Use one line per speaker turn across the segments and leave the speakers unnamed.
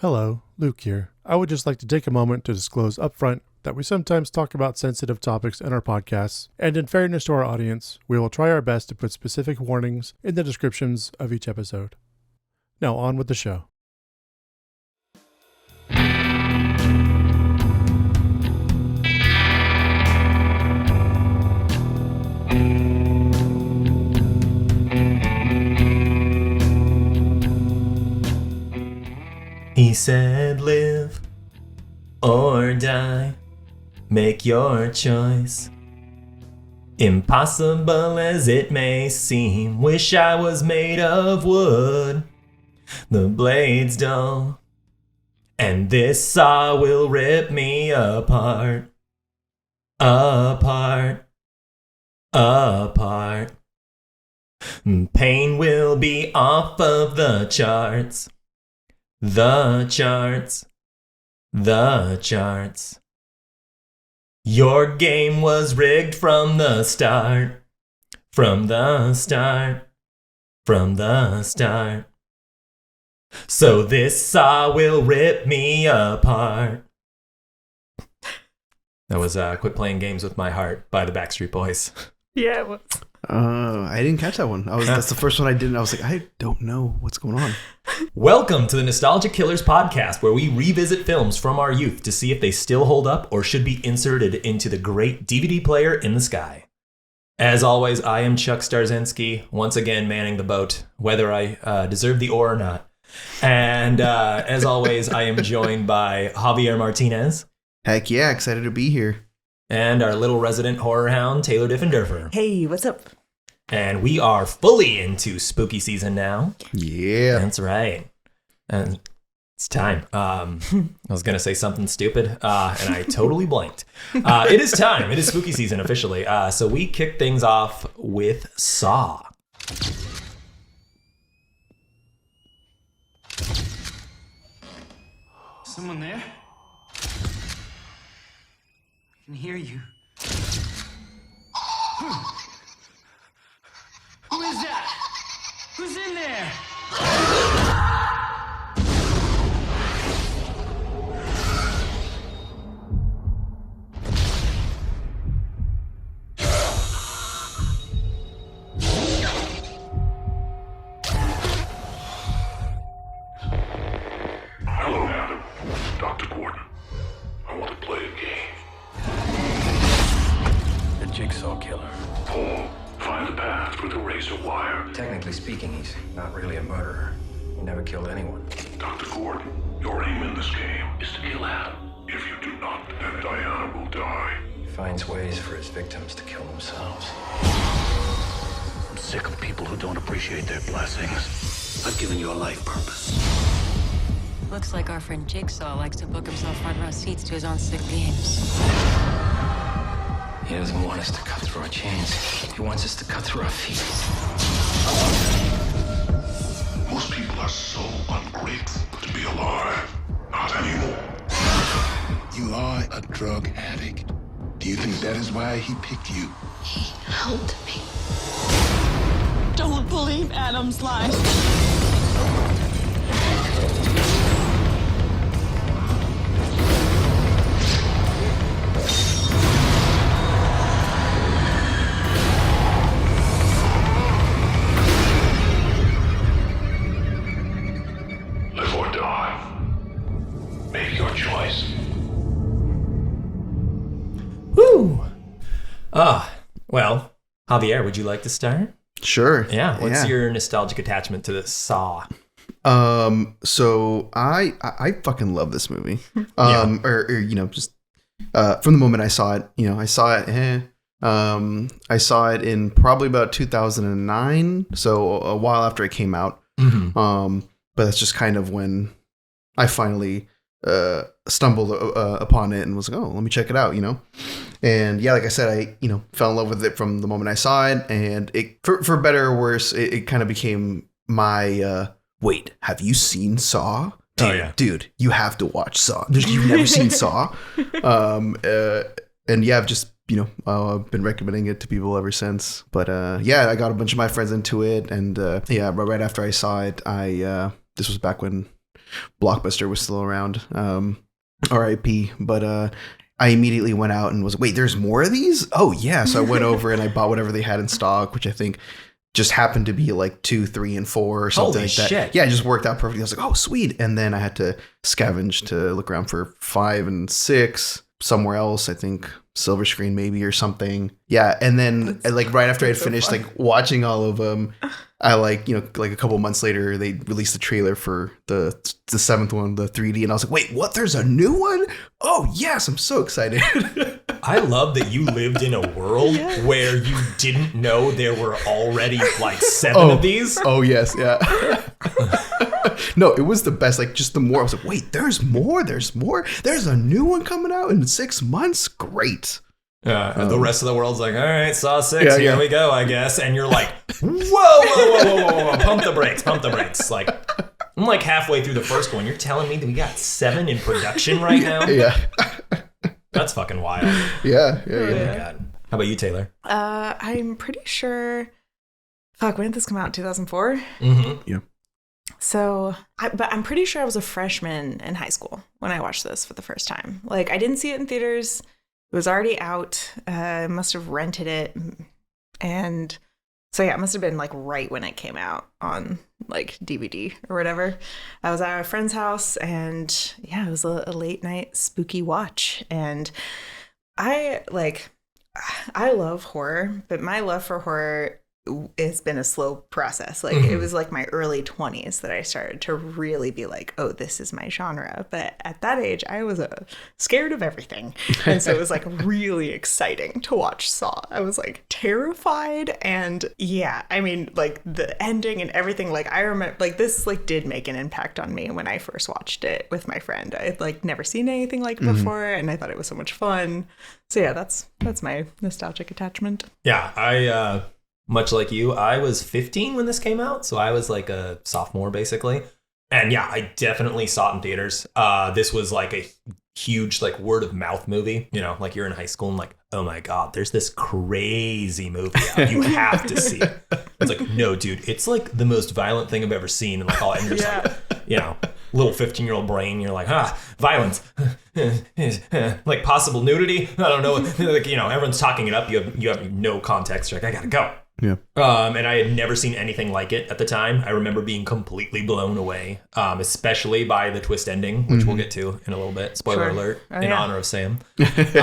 Hello, Luke here. I would just like to take a moment to disclose upfront that we sometimes talk about sensitive topics in our podcasts, and in fairness to our audience, we will try our best to put specific warnings in the descriptions of each episode. Now on with the show.
He said, live or die, make your choice. Impossible as it may seem, wish I was made of wood. The blade's dull, and this saw will rip me apart. Apart. Apart. Pain will be off of the charts. The charts. The charts. Your game was rigged from the start. From the start. From the start. So this saw will rip me apart. That was Quit Playing Games with My Heart by the Backstreet Boys.
Yeah, it was.
I didn't catch that one. That's the first one I didn't. I was like, I don't know what's going on.
Welcome to the Nostalgia Killers podcast, where we revisit films from our youth to see if they still hold up or should be inserted into the great DVD player in the sky. As always, I am Chuck Starzensky, once again manning the boat, whether I deserve the oar or not. And as always, I am joined by Javier Martinez.
Heck yeah, excited to be here.
And our little resident horror hound, Taylor Diffenderfer.
Hey, what's up?
And we are fully into spooky season now.
Yeah.
That's right. And it's time. I was going to say something stupid, and I totally blanked. It is time. It is spooky season officially. So we kick things off with Saw.
Someone there? I can hear you. Who is that? Who's in there?
Hello, Adam. Dr. Gordon. I want to play a game.
The Jigsaw Killer.
Paul, find the path through the razor wire.
Technically speaking, he's not really a murderer. He never killed anyone.
Dr. Gordon, your aim in this game is to kill Adam. If you do not, then Diana will die.
He finds ways for his victims to kill themselves.
I'm sick of people who don't appreciate their blessings. I've given you a life purpose.
Looks like our friend Jigsaw likes to book himself front row seats to his own sick games.
He doesn't want us to cut through our chains. He wants us to cut through our feet.
Most people are so ungrateful to be alive. Not anymore.
You are a drug addict. Do you think that is why he picked you?
He helped me. Don't believe Adam's lies.
Live or die. Make your choice.
Woo! Well, Javier, would you like to start?
Sure.
Yeah. What's your nostalgic attachment to the Saw?
So I fucking love this movie. Or you know, just from the moment I saw it, I saw it in probably about 2009, so a while after it came out.
Mm-hmm.
But that's just kind of when I finally stumbled upon it and was like, oh, let me check it out, And yeah, like I said, I fell in love with it from the moment I saw it, and it for better or worse, it kind of became my wait, have you seen Saw? Dude,
oh yeah,
dude, you have to watch Saw. You've never seen Saw, and yeah, I've just been recommending it to people ever since. But yeah, I got a bunch of my friends into it, and yeah, right after I saw it, this was back when Blockbuster was still around. R.I.P. But I immediately went out and was, wait, there's more of these? Oh, yeah. So I went over and I bought whatever they had in stock, which I think just happened to be like 2, 3, and 4 or something like that.
Shit.
Yeah, it just worked out perfectly. I was like, oh, sweet. And then I had to scavenge to look around for 5 and 6 somewhere else. I think silver screen maybe or something. Yeah. And then like right after I had finished like watching all of them, I like, you know, like a couple months later, they released the trailer for the 7th one, the 3D. And I was like, wait, what? There's a new one? Oh, yes. I'm so excited.
I love that you lived in a world where you didn't know there were already like 7 of these.
Oh, yes. Yeah. No, it was the best. Like, just the more I was like, wait, there's more. There's a new one coming out in 6 months. Great.
The rest of the world's like, all right, Saw 6, here we go, I guess. And you're like, whoa, pump the brakes. Like, I'm like halfway through the first one. You're telling me that we got 7 in production right now?
Yeah.
That's fucking wild.
Yeah.
Oh my God. How about you, Taylor?
I'm pretty sure. Fuck, when did this come out? 2004?
Mm-hmm.
Yeah.
So, but I'm pretty sure I was a freshman in high school when I watched this for the first time. Like, I didn't see it in theaters. It was already out. I must have rented it. And so, yeah, it must have been like right when it came out on like DVD or whatever. I was at a friend's house and yeah, it was a late night spooky watch. And I love horror, but my love for horror it's been a slow process. Like it was like my early 20s that I started to really be like, oh, this is my genre. But at that age, I was scared of everything. And so it was like really exciting to watch Saw. I was like terrified. And yeah, I mean, like the ending and everything, like I remember like this like did make an impact on me when I first watched it with my friend. I had like never seen anything like it before. And I thought it was so much fun. So yeah, that's my nostalgic attachment.
Yeah, much like you, I was 15 when this came out, so I was like a sophomore basically. And yeah, I definitely saw it in theaters. This was like a huge like word of mouth movie, you know, like you're in high school and like, oh my God, there's this crazy movie out. You have to see it. It's like, no, dude, it's like the most violent thing I've ever seen. And like all and you're just like, you know, little 15-year-old brain, you're like, violence, like possible nudity. I don't know. Like, you know, everyone's talking it up. You have no context. You're like, I gotta go.
Yeah.
And I had never seen anything like it at the time. I remember being completely blown away, especially by the twist ending, which we'll get to in a little bit. Spoiler alert, in honor of Sam. But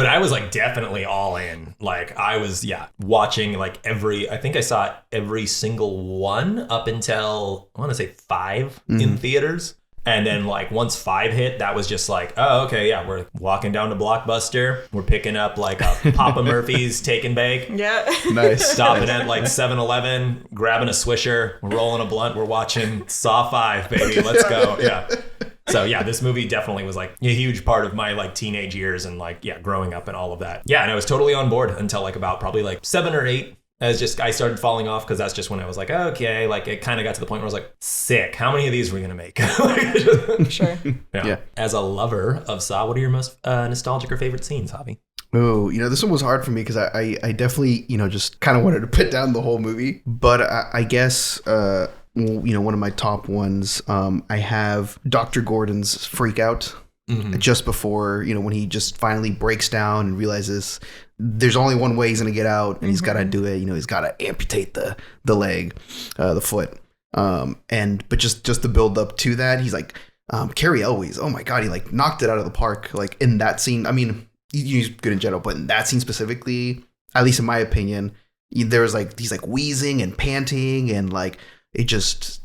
I was like definitely all in. Like I was, watching like I think I saw every single one up until I want to say 5 in theaters. And then like once 5 hit, that was just like, oh, okay, yeah, we're walking down to Blockbuster. We're picking up like a Papa Murphy's Take and Bake.
Yeah.
Nice.
Stopping at like 7-Eleven, grabbing a Swisher, we're rolling a blunt, we're watching Saw 5, baby. Let's go. Yeah. So yeah, this movie definitely was like a huge part of my like teenage years and like, growing up and all of that. Yeah, and I was totally on board until like about probably like 7 or 8. As just I started falling off because that's just when I was like, okay, like it kind of got to the point where I was like, sick. How many of these are we gonna make?
Sure.
Yeah. As a lover of Saw, what are your most nostalgic or favorite scenes, Javi?
Oh, this one was hard for me because I definitely, just kind of wanted to put down the whole movie. But I guess, one of my top ones, I have Dr. Gordon's freak out. Just before, when he just finally breaks down and realizes there's only one way he's going to get out and he's got to do it. He's got to amputate the leg, the foot. But just the build up to that, he's like, Carrie Elwes. Oh my God. He like knocked it out of the park. Like in that scene, I mean, he's good in general, but in that scene specifically, at least in my opinion, there was like, he's like wheezing and panting and like, it just,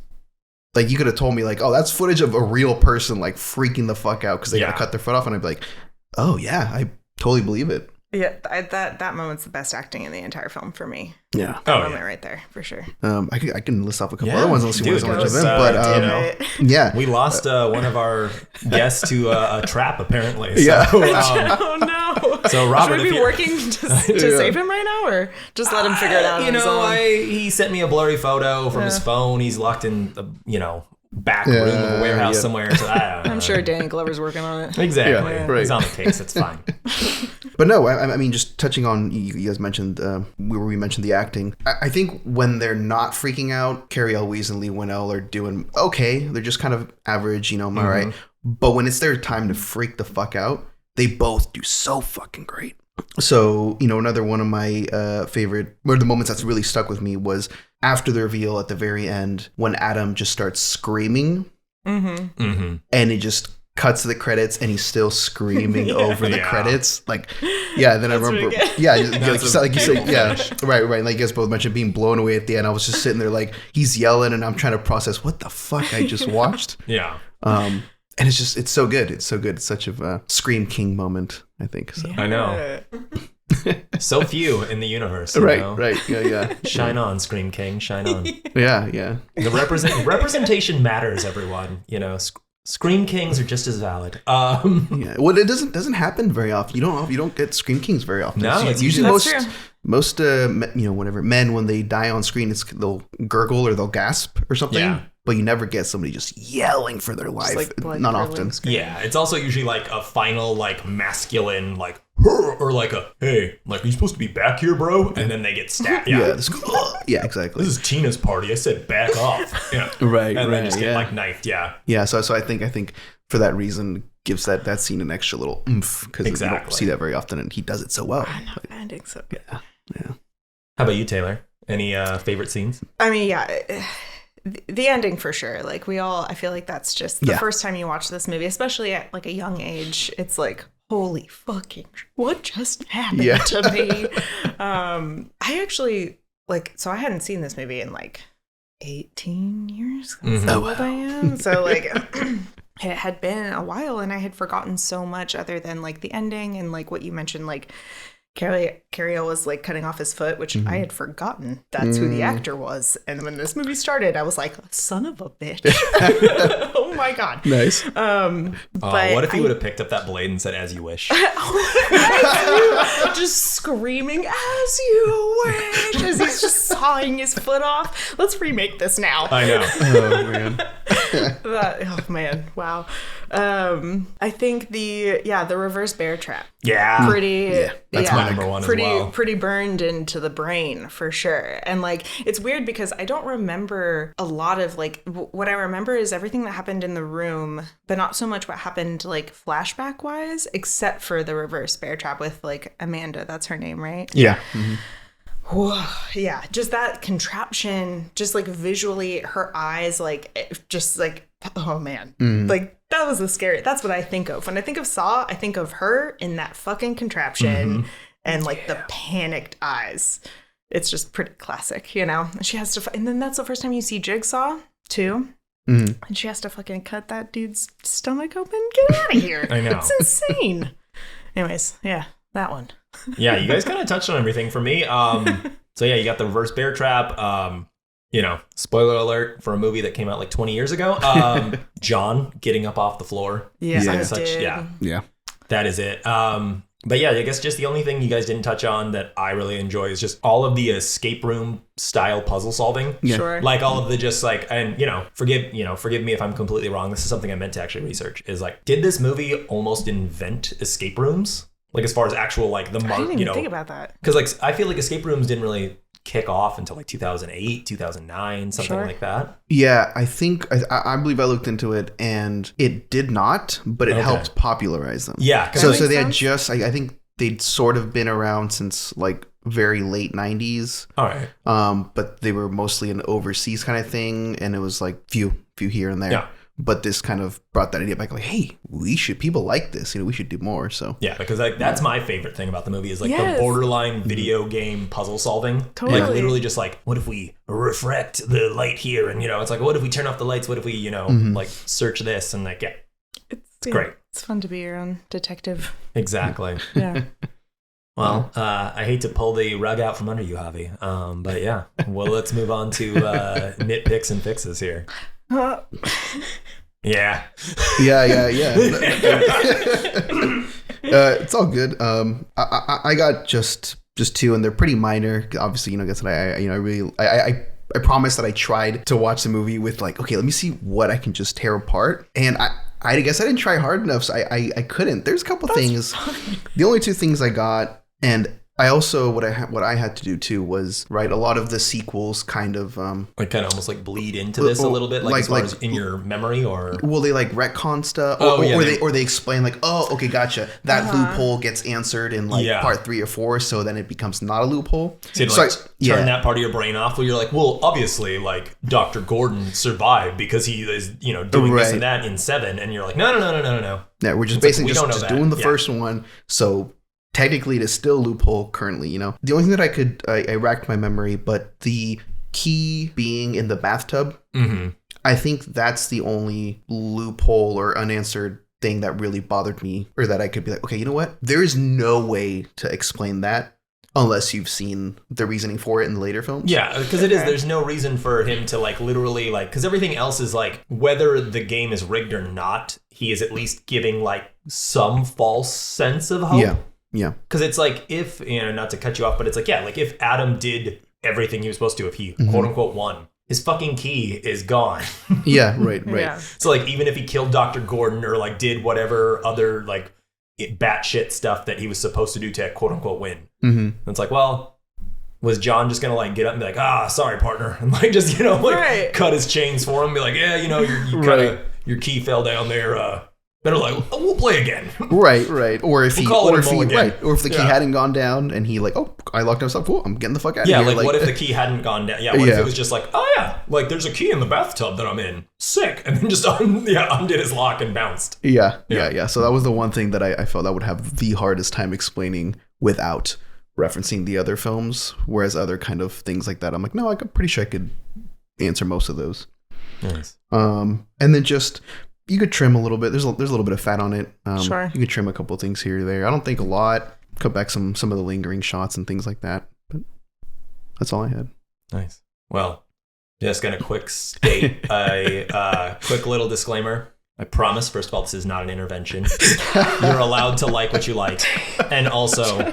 like you could have told me like, oh, that's footage of a real person like freaking the fuck out because they got to cut their foot off. And I'd be like, oh yeah, I totally believe it.
Yeah, that moment's the best acting in the entire film for me.
Yeah.
That moment right there, for sure.
I can list off a couple other ones unless you want so much of them. But yeah.
We lost one of our guests to a trap, apparently. So,
yeah.
Oh no.
So Robert,
should we be working to save him right now, or just let him figure it out on his own?
He sent me a blurry photo from his phone. He's locked in the back room of a warehouse somewhere. So I don't know.
I'm sure Danny Glover's working on it.
Exactly.
Yeah, right.
He's on the case. It's fine.
But no, I mean, just touching on, you guys mentioned, we mentioned the acting. I think when they're not freaking out, Carrie Elwes and Lee Winnell are doing okay. They're just kind of average, am I right? But when it's their time to freak the fuck out, they both do so fucking great. So, another one of my favorite, one of the moments that's really stuck with me was after the reveal at the very end when Adam just starts screaming and it just cuts to the credits and he's still screaming over the credits. Like, then I remember, like you said, right. Like you guys both mentioned being blown away at the end. I was just sitting there like he's yelling and I'm trying to process what the fuck I just watched. And it's so good. It's so good. It's such a Scream King moment, I think. So.
I know. So few in the universe.
Right. Yeah.
Shine on, Scream King. Shine on.
Yeah.
The representation matters, everyone. Scream Kings are just as valid.
Well, it doesn't happen very often. You don't get Scream Kings very often.
No,
it's usually most whenever men, when they die on screen, they'll gurgle or they'll gasp or something. Yeah. But you never get somebody just yelling for their life. Not often.
Scream. Yeah, it's also usually like a final like masculine like or like a hey, like are you supposed to be back here, bro? And then they get stabbed.
Yeah, exactly.
This is Tina's party. I said back off. Yeah.
Right.
And then just get like knifed. Yeah.
Yeah. So I think for that reason gives that scene an extra little oomph because you don't see that very often, and he does it so well.
I know, the ending's so good.
Yeah.
How about you, Taylor? Any favorite scenes?
I mean, the ending for sure. Like I feel like that's just the first time you watch this movie, especially at like a young age. It's like, holy fucking, what just happened to me? I actually so I hadn't seen this movie in like 18 years. That's how old I am. So like it had been a while and I had forgotten so much other than like the ending and like what you mentioned, like Carriel was like cutting off his foot, which I had forgotten that's who the actor was. And when this movie started, I was like, son of a bitch. Oh my God.
Nice.
But
what if he would have picked up that blade and said, as you wish?
Just screaming, as you wish, as he's just sawing his foot off. Let's remake this now.
I know.
Oh man. Wow. I think the reverse bear trap.
Yeah.
That's
my number one as well.
Pretty burned into the brain for sure. And like, it's weird because I don't remember a lot of like, what I remember is everything that happened in the room, but not so much what happened like flashback wise, except for the reverse bear trap with like Amanda. That's her name, right?
Yeah.
Whoa, yeah. Just that contraption, just like visually her eyes, like just like, oh man, like that was that's what I think of. When I think of Saw, I think of her in that fucking contraption and like the panicked eyes. It's just pretty classic, She has to, and then that's the first time you see Jigsaw too. And she has to fucking cut that dude's stomach open. Get out of here.
I know.
It's insane. Anyways, yeah, that one.
Yeah, you guys kind of touched on everything for me. So yeah, you got the reverse bear trap. Spoiler alert for a movie that came out like 20 years ago. John getting up off the floor.
Yeah.
Yeah.
That is it. But yeah, I guess just the only thing you guys didn't touch on that I really enjoy is just all of the escape room style puzzle solving.
Yeah.
Sure.
Like all of the just like, and forgive me if I'm completely wrong. This is something I meant to actually research. Is like, did this movie almost invent escape rooms? Like as far as actual like the
I didn't even think about that.
Because like I feel like escape rooms didn't really kick off until like 2008, 2009, something like that.
Yeah, I think I believe I looked into it and it did not, but it helped popularize them.
Yeah.
So they had just I think they'd sort of been around since like very late 90s.
All right.
But they were mostly an overseas kind of thing, and it was like few here and there.
Yeah.
But this kind of brought that idea back, like, hey, people like this, we should do more. So
yeah, because like that's my favorite thing about the movie is like the borderline video game puzzle solving.
Totally.
Like literally just like, what if we refract the light here, and it's like, what if we turn off the lights? What if we like search this, and like it's great.
It's fun to be your own detective.
Exactly.
Yeah.
Well, I hate to pull the rug out from under you, Javi, but yeah. Well, let's move on to nitpicks and fixes here. Yeah.
It's all good. I got just two, and they're pretty minor. Obviously, guess what I promised that I tried to watch the movie with like, okay, let me see what I can just tear apart, and I guess I didn't try hard enough, so I couldn't. There's a couple things.
Fine.
The only two things I got, and I also what I had to do too was write a lot of the sequels kind of
like kind of almost like bleed into this a little bit, like as far as in your memory, or
will they like retcon stuff, or they explain like, oh, okay, gotcha, that loophole gets answered in like part 3 or 4, so then it becomes not a loophole.
So you like turn that part of your brain off where you're like, well, obviously like Dr. Gordon survived because he is doing this and that in 7, and you're like, no.
Yeah, we're just basically just doing the first one, so. Technically, it is still a loophole currently, The only thing that I racked my memory, but the key being in the bathtub, I think that's the only loophole or unanswered thing that really bothered me, or that I could be like, okay, you know what? There is no way to explain that unless you've seen the reasoning for it in the later films.
Yeah, because there's no reason for him to like literally like, because everything else is like, whether the game is rigged or not, he is at least giving like some false sense of hope.
Yeah.
Because it's like, if, not to cut you off, but it's like, like if Adam did everything he was supposed to, if he quote unquote won, his fucking key is gone.
Yeah, right.
Yeah.
So like, even if he killed Dr. Gordon or like did whatever other like batshit stuff that he was supposed to do to quote unquote win, it's like, well, was John just gonna like get up and be like, sorry, partner, and like just cut his chains for him, and be like, your key fell down there. Better like, we'll play again. Right.
Or if the key hadn't gone down and he like, I locked myself. Cool, I'm getting the fuck out of here.
Yeah, like what if the key hadn't gone down? Yeah, what if it was just like, like there's a key in the bathtub that I'm in. Sick, and then just undid his lock and bounced. Yeah. So that was the one thing that I felt I would have the hardest time explaining without referencing the other films. Whereas other kind of things like that, I'm like, no, I'm pretty sure I could answer most of those. Nice. And then just. You could trim a little bit. There's a little bit of fat on it.
Sure.
You could trim a couple of things here or there. I don't think a lot. Cut back some of the lingering shots and things like that. But that's all I had.
Nice. Well, just gonna quick state a quick little disclaimer. I promise, first of all, this is not an intervention. You're allowed to like what you like. And also,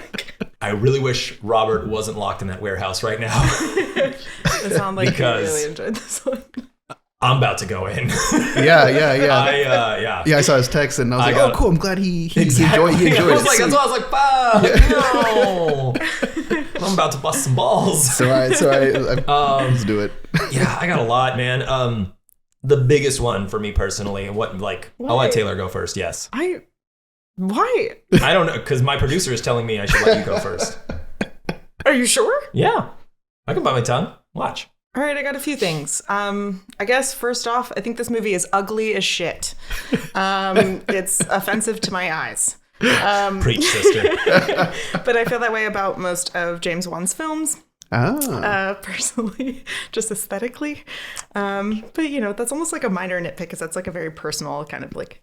I really wish Robert wasn't locked in that warehouse right now.
It sounds like you really enjoyed this one.
I'm about to go in.
Yeah.
I
saw his text and I was like, oh, cool. I'm glad he enjoyed it.
That's why I was like, fuck, no. I'm about to bust some balls.
It's all right. Let's do it.
Yeah, I got a lot, man. The biggest one for me personally, I'll let Taylor go first. Yes.
Why?
I don't know, because my producer is telling me I should let you go first.
Are you sure?
Yeah. I can bite my tongue. Watch.
All right, I got a few things. I guess first off, I think this movie is ugly as shit. It's offensive to my eyes.
Preach, sister.
But I feel that way about most of James Wan's films. Personally, just aesthetically. But that's almost like a minor nitpick, because that's like a very personal kind of like,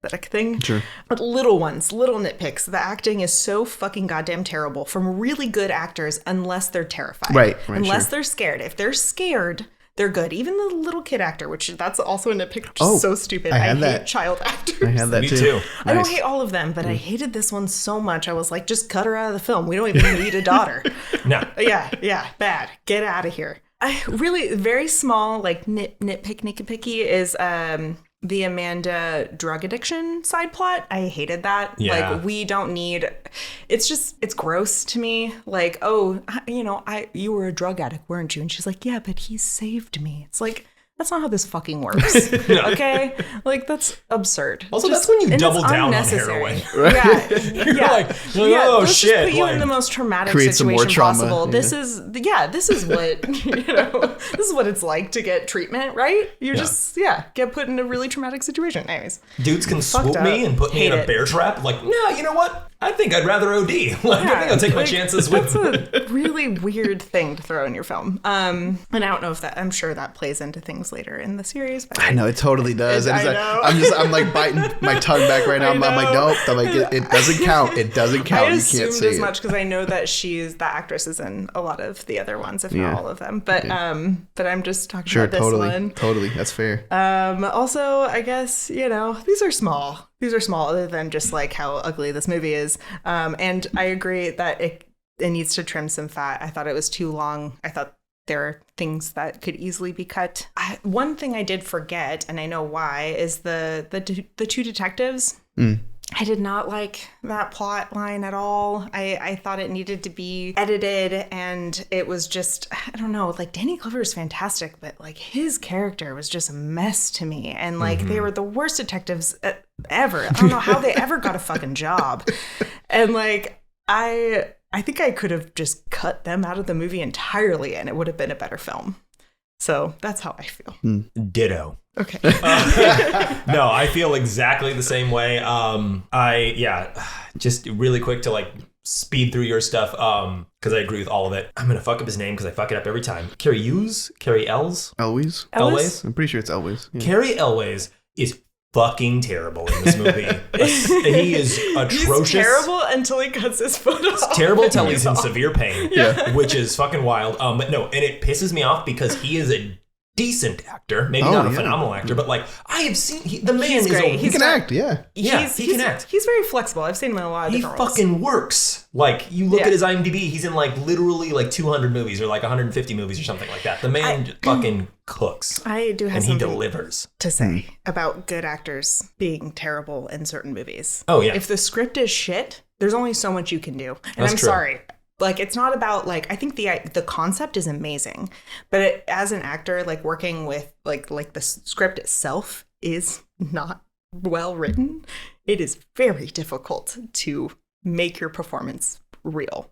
aesthetic thing.
Sure.
But little nitpicks. The acting is so fucking goddamn terrible from really good actors unless they're terrified.
Right.
Unless they're scared. If they're scared, they're good. Even the little kid actor, which that's also a nitpick, which is so stupid. I hate child actors.
I had that
Me too.
I don't hate all of them, but I hated this one so much. I was like, just cut her out of the film. We don't even need a daughter.
No.
Yeah, bad. Get out of here. I really, very small, like nitpicky is the Amanda drug addiction side plot. I hated that.
Yeah.
Like, we don't need, it's gross to me. Like, oh, you were a drug addict, weren't you? And she's like, yeah, but he saved me. It's like, that's not how this fucking works. Okay? Like, that's absurd.
Also, that's when you double down on heroin.
Right?
You're like, oh,
let's
shit.
Just put you in the most traumatic situation possible. This is what, this is what it's like to get treatment, right? You're just, get put in a really traumatic situation. Anyways.
Dudes can swoop me and put me in a bear trap. Like, no, you know what? I think I'd rather OD. Like, I think I'll take my chances with.
That's a really weird thing to throw in your film. And I don't know if I'm sure that plays into things later in the series. But
I know it totally does.
I know.
I'm like biting my tongue back right now. I'm like, nope. I'm like, it doesn't count. It doesn't count.
I
You can't
assumed
say
as
it.
much because I know that the actress is in a lot of the other ones, if not all of them. But I'm just talking about this one.
Totally. That's fair.
Also, I guess, these are small. These are small, other than just like how ugly this movie is. And I agree that it needs to trim some fat. I thought it was too long. I thought there are things that could easily be cut. One thing I did forget, and I know why, is the two detectives. I did not like that plot line at all. I thought it needed to be edited, and it was just, I don't know, like Danny Glover is fantastic, but like his character was just a mess to me. And like they were the worst detectives ever. I don't know how they ever got a fucking job. And like, I think I could have just cut them out of the movie entirely and it would have been a better film. So that's how I feel.
Ditto.
Okay.
No, I feel exactly the same way. Just really quick to like speed through your stuff because I agree with all of it. I'm going to fuck up his name because I fuck it up every time. Carrie Elwes?
Elwes? I'm pretty sure it's Elwes. Yeah.
Carrie Elwes is fucking terrible in this movie. He is atrocious.
He's terrible until he cuts his foot off.
It's terrible until he's in severe pain,
Yeah.
which is fucking wild. But no, and it pisses me off because he is a decent actor, maybe not a phenomenal actor, but like I have seen the man is
great.
He can act, yeah.
He can act.
He's very flexible. I've seen him in a lot of different roles.
He fucking works. Like you look at his IMDb, he's in like literally like 200 movies or like 150 movies or something like that. The man fucking cooks.
I do have
and
something
he delivers
to say about good actors being terrible in certain movies.
Oh yeah.
If the script is shit, there's only so much you can do. And
That's
I'm
true.
sorry. Like, it's not about, like, I think the concept is amazing, but as an actor, like, working with, like the script itself is not well written. It is very difficult to make your performance real.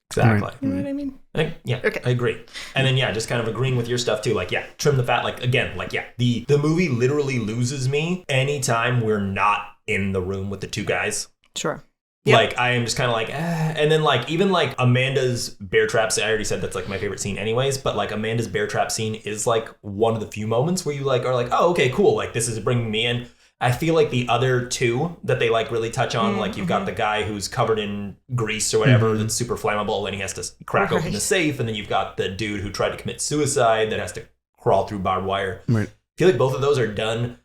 Exactly.
You know what I mean?
Okay. I agree. And then, just kind of agreeing with your stuff, too. Like, trim the fat. Like, again, the movie literally loses me anytime we're not in the room with the two guys.
Sure.
Yep. Like, I am just kind of like, And then, like, even, like, Amanda's bear trap scene, I already said that's, like, my favorite scene anyways, but, like, Amanda's bear trap scene is, like, one of the few moments where you, like, are like, oh, okay, cool. Like, this is bringing me in. I feel like the other two that they, like, really touch on, like, you've got the guy who's covered in grease or whatever that's super flammable, and he has to crack open the safe, and then you've got the dude who tried to commit suicide that has to crawl through barbed wire.
Right.
I feel like both of those are done.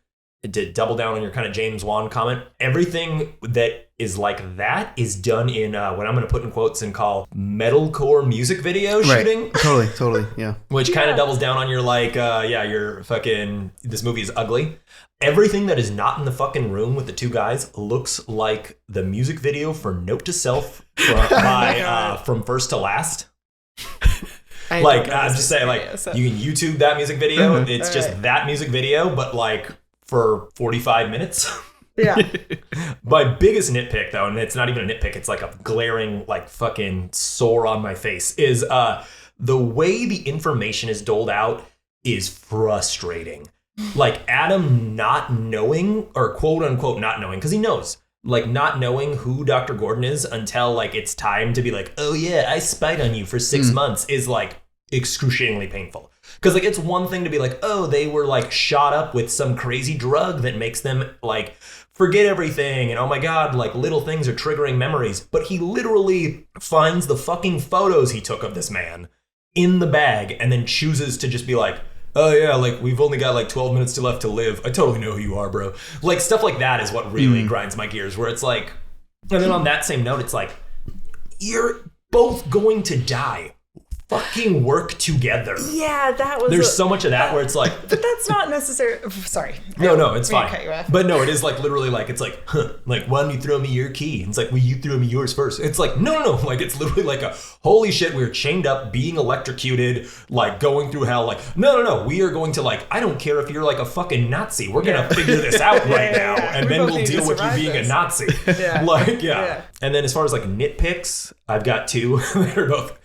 To double down on your kind of James Wan comment, everything that is like that is done in what I'm going to put in quotes and call metalcore music video shooting.
Totally, yeah.
Which kind of doubles down on your like, you're fucking, this movie is ugly. Everything that is not in the fucking room with the two guys looks like the music video for Note to Self from First to Last. I'm just saying, like, you can YouTube that music video. It's just that music video, but like, for 45 minutes.
Yeah.
My biggest nitpick, though, and it's not even a nitpick, it's like a glaring, like, fucking sore on my face, is the way the information is doled out is frustrating. Like, Adam not knowing, or quote-unquote not knowing, because he knows, like, not knowing who Dr. Gordon is until, like, it's time to be like, oh, yeah, I spied on you for 6 months is, like, excruciatingly painful. Because, like, it's one thing to be like, oh, they were, like, shot up with some crazy drug that makes them, like, forget everything. And, oh, my God, like, little things are triggering memories. But he literally finds the fucking photos he took of this man in the bag and then chooses to just be like, oh, yeah, like, we've only got, like, 12 minutes left to live. I totally know who you are, bro. Like, stuff like that is what really grinds my gears, where it's like, and then on that same note, it's like, you're both going to die. Fucking work together.
Yeah, that was.
There's so much of that where it's like.
But that's not necessary. Sorry.
No, it's fine.
Cut you off.
But no, it is like literally like it's like, like why don't you throw me your key? And it's like, well, you throw me yours first. It's like no. Like it's literally like a holy shit. We're chained up, being electrocuted, like going through hell. Like no. We are going to like. I don't care if you're like a fucking Nazi. We're gonna figure this out right now, and then we'll deal with you being a Nazi. Yeah. And then as far as like nitpicks, I've got two. They're both.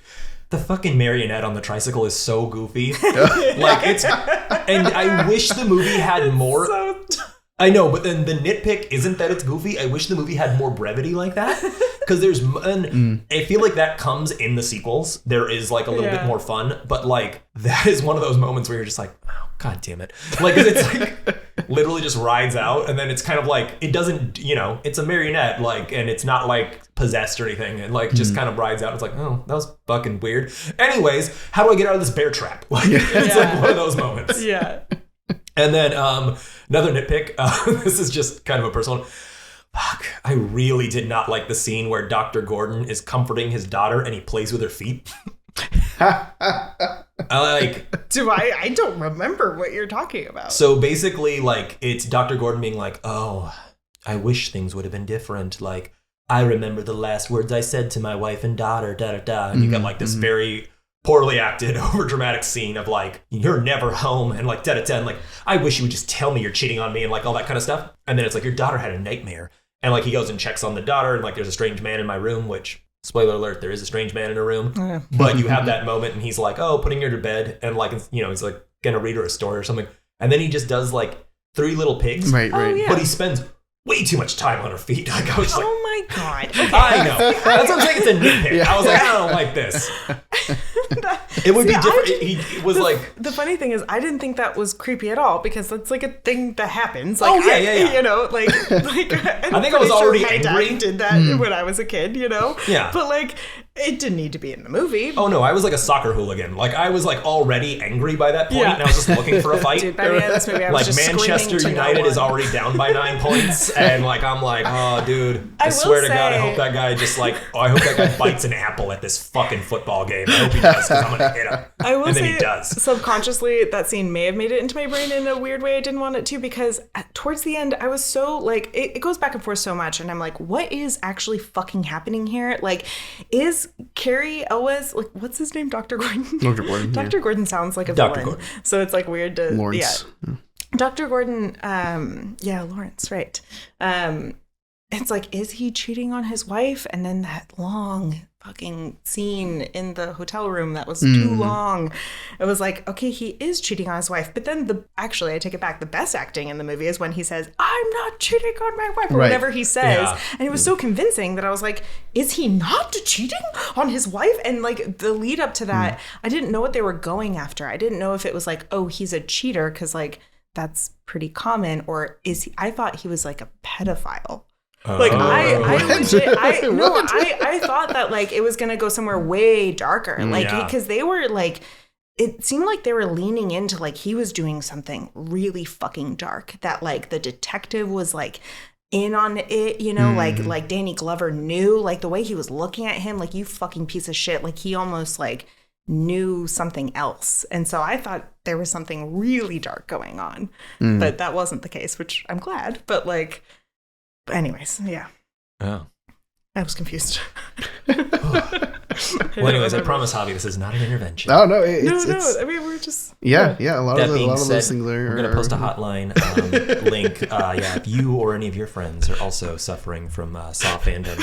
The fucking marionette on the tricycle is so goofy. Like it's, and I wish the movie had more. I know, but then the nitpick isn't that it's goofy. I wish the movie had more brevity like that. Because there's, and I feel like that comes in the sequels. There is like a little bit more fun, but like that is one of those moments where you're just like, oh, God damn it. Like it's like literally just rides out, and then it's kind of like, it doesn't, it's a marionette, like, and it's not like possessed or anything, and like just kind of rides out. It's like, oh, that was fucking weird. Anyways, how do I get out of this bear trap? Like it's like one of those moments.
Yeah.
And then another nitpick, this is just kind of a personal one. Fuck, I really did not like the scene where Dr. Gordon is comforting his daughter and he plays with her feet.
I don't remember what you're talking about.
So basically, like, it's Dr. Gordon being like, oh, I wish things would have been different. Like, I remember the last words I said to my wife and daughter, da-da-da. And you got, like, this very poorly acted, over dramatic scene of, like, you're never home, and, like, da-da-da. And, like, I wish you would just tell me you're cheating on me, and, like, all that kind of stuff. And then it's like, your daughter had a nightmare. And, like, he goes and checks on the daughter, and, like, there's a strange man in my room, which... Spoiler alert, there is a strange man in her room. Yeah. But you have that moment and he's like, oh, putting her to bed. And like, you know, he's like going to read her a story or something. And then he just does like 3 little pigs.
Right.
Oh, yeah.
But he spends way too much time on her feet. Like, I was like,
oh my God. Okay.
I know. That's what I'm saying. It's a nitpick. Yeah. I was like, I don't like this. It would be different. He was like...
The funny thing is, I didn't think that was creepy at all because that's like a thing that happens. Like,
yeah.
You know, like
I think I was already angry.
My dad did that when I was a kid, you know?
Yeah.
But like, it didn't need to be in the movie.
Oh no, I was like a soccer hooligan. Like I was like already angry by that point, and I was just looking for a fight.
Dude, by the end of this movie, I was
like
just
Manchester United is already down by 9 points, and like I'm like, oh dude, I swear to God, I hope that guy just like, I hope that guy bites an apple at this fucking football game. I hope he does because I'm gonna hit him.
I will
and then
say,
he does.
Subconsciously, that scene may have made it into my brain in a weird way I didn't want it to, because towards the end, I was so like, it goes back and forth so much, and I'm like, what is actually fucking happening here? Like, is Carrie Elwes, like, what's his name? Dr. Gordon?
Dr. Gordon.
Dr. Gordon sounds like a
Dr.
villain.
Gordon.
So it's like weird to...
Lawrence.
Yeah. Dr. Gordon, Lawrence, right. It's like, is he cheating on his wife? And then that long fucking scene in the hotel room that was too long. It was like, okay, he is cheating on his wife. But then actually, I take it back. The best acting in the movie is when he says, I'm not cheating on my wife, or whatever he says. Yeah. And it was so convincing that I was like, is he not cheating on his wife? And like the lead up to that, I didn't know what they were going after. I didn't know if it was like, oh, he's a cheater, because like that's pretty common, or is he, I thought he was like a pedophile. Like I thought that like it was gonna go somewhere way darker, like because they were like, it seemed like they were leaning into like he was doing something really fucking dark, that like the detective was like in on it, you know, like Danny Glover knew, like the way he was looking at him, like, you fucking piece of shit, like he almost like knew something else. And so I thought there was something really dark going on, but that wasn't the case, which I'm glad. But like, anyways, yeah.
Oh.
I was confused.
Well, anyways, I promise, Javi, this is not an intervention.
Oh, no.
It's, I mean, we're just...
Yeah. A lot of those things are...
We're going to post a hotline link. If you or any of your friends are also suffering from Saw fandom,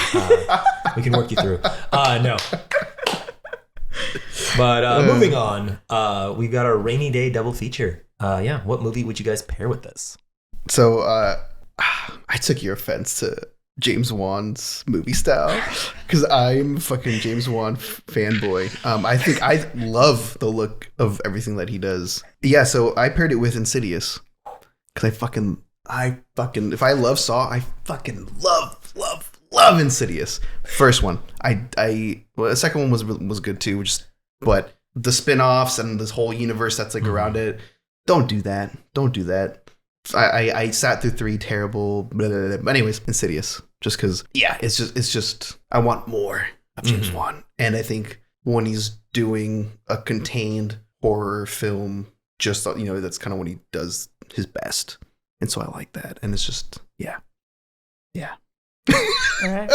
we can work you through. No. But moving on, we've got our rainy day double feature. What movie would you guys pair with this?
So, I took your offense to James Wan's movie style, because I'm fucking James Wan fanboy. I think I love the look of everything that he does. Yeah, so I paired it with Insidious, because I fucking if I love Saw, I fucking love Insidious. First one, well, the second one was good too, but the spin-offs and this whole universe that's like around it, don't do that. I sat through 3 terrible, blah, blah, blah. But anyways, Insidious, just because, it's just I want more of James Wan, and I think when he's doing a contained horror film, just that's kind of when he does his best, and so I like that, and it's just yeah.
All right.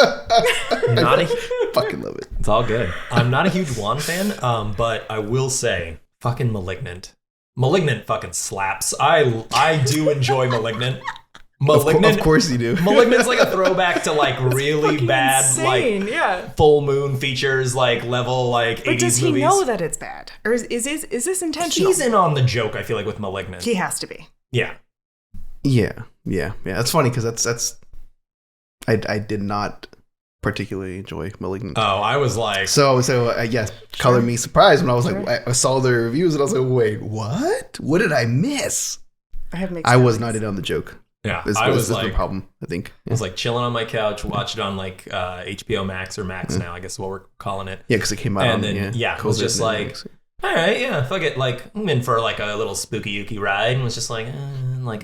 Fucking love it.
It's all good. I'm not a huge Wan fan, but I will say, fucking Malignant fucking slaps. I do enjoy Malignant.
Of course you do.
Malignant's like a throwback to like really bad,
insane,
like full moon features, like level like 80s movies.
But does he know that it's bad, or is this intentional?
He's in on the joke, I feel like, with Malignant.
He has to be.
Yeah.
That's funny because that's I did not particularly enjoy Malignant.
Oh, I was like...
So yes, color me surprised when I was like, I saw the reviews and I was like, wait, what? What did I miss? I was not in on the joke.
Yeah,
I was like... the problem, I think.
I was like chilling on my couch, watched it on like HBO Max or Max now, I guess is what we're calling it.
Yeah, because it came out
and then, it was just like... all right, yeah, fuck it. Like, I'm in for like a little spooky ooky ride, and was just like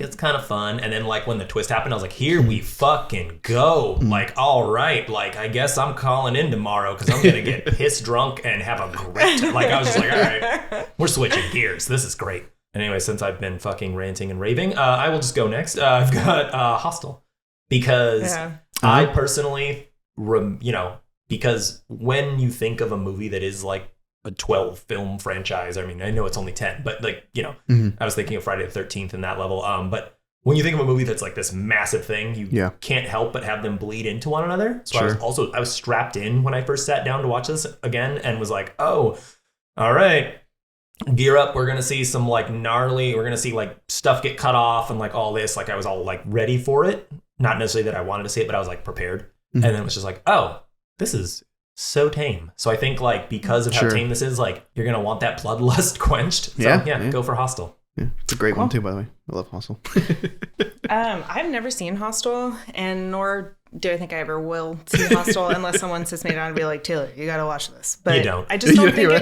it's kind of fun. And then like when the twist happened, I was like, here we fucking go. Like, all right, like I guess I'm calling in tomorrow because I'm gonna get pissed drunk and have a great. Like I was just like, all right, we're switching gears. This is great. Anyway, since I've been fucking ranting and raving, I will just go next. I've got Hostel because I personally, because when you think of a movie that is like a 12 film franchise, I mean, I know it's only 10, but like, I was thinking of Friday the 13th in that level. But when you think of a movie that's like this massive thing, you can't help but have them bleed into one another. So I was strapped in when I first sat down to watch this again and was like, oh, all right, gear up. We're going to see some like gnarly, we're going to see like stuff get cut off and like all this. Like I was all like ready for it. Not necessarily that I wanted to see it, but I was like prepared. And then it was just like, oh, this is so tame. So I think like because of how tame this is, like you're gonna want that bloodlust quenched. So go for Hostel.
Yeah, it's a great one too, by the way. I love Hostel.
I've never seen Hostel, and nor do I think I ever will see Hostel unless someone sits me down and be like, Taylor, you gotta watch this. But
you don't.
I just don't think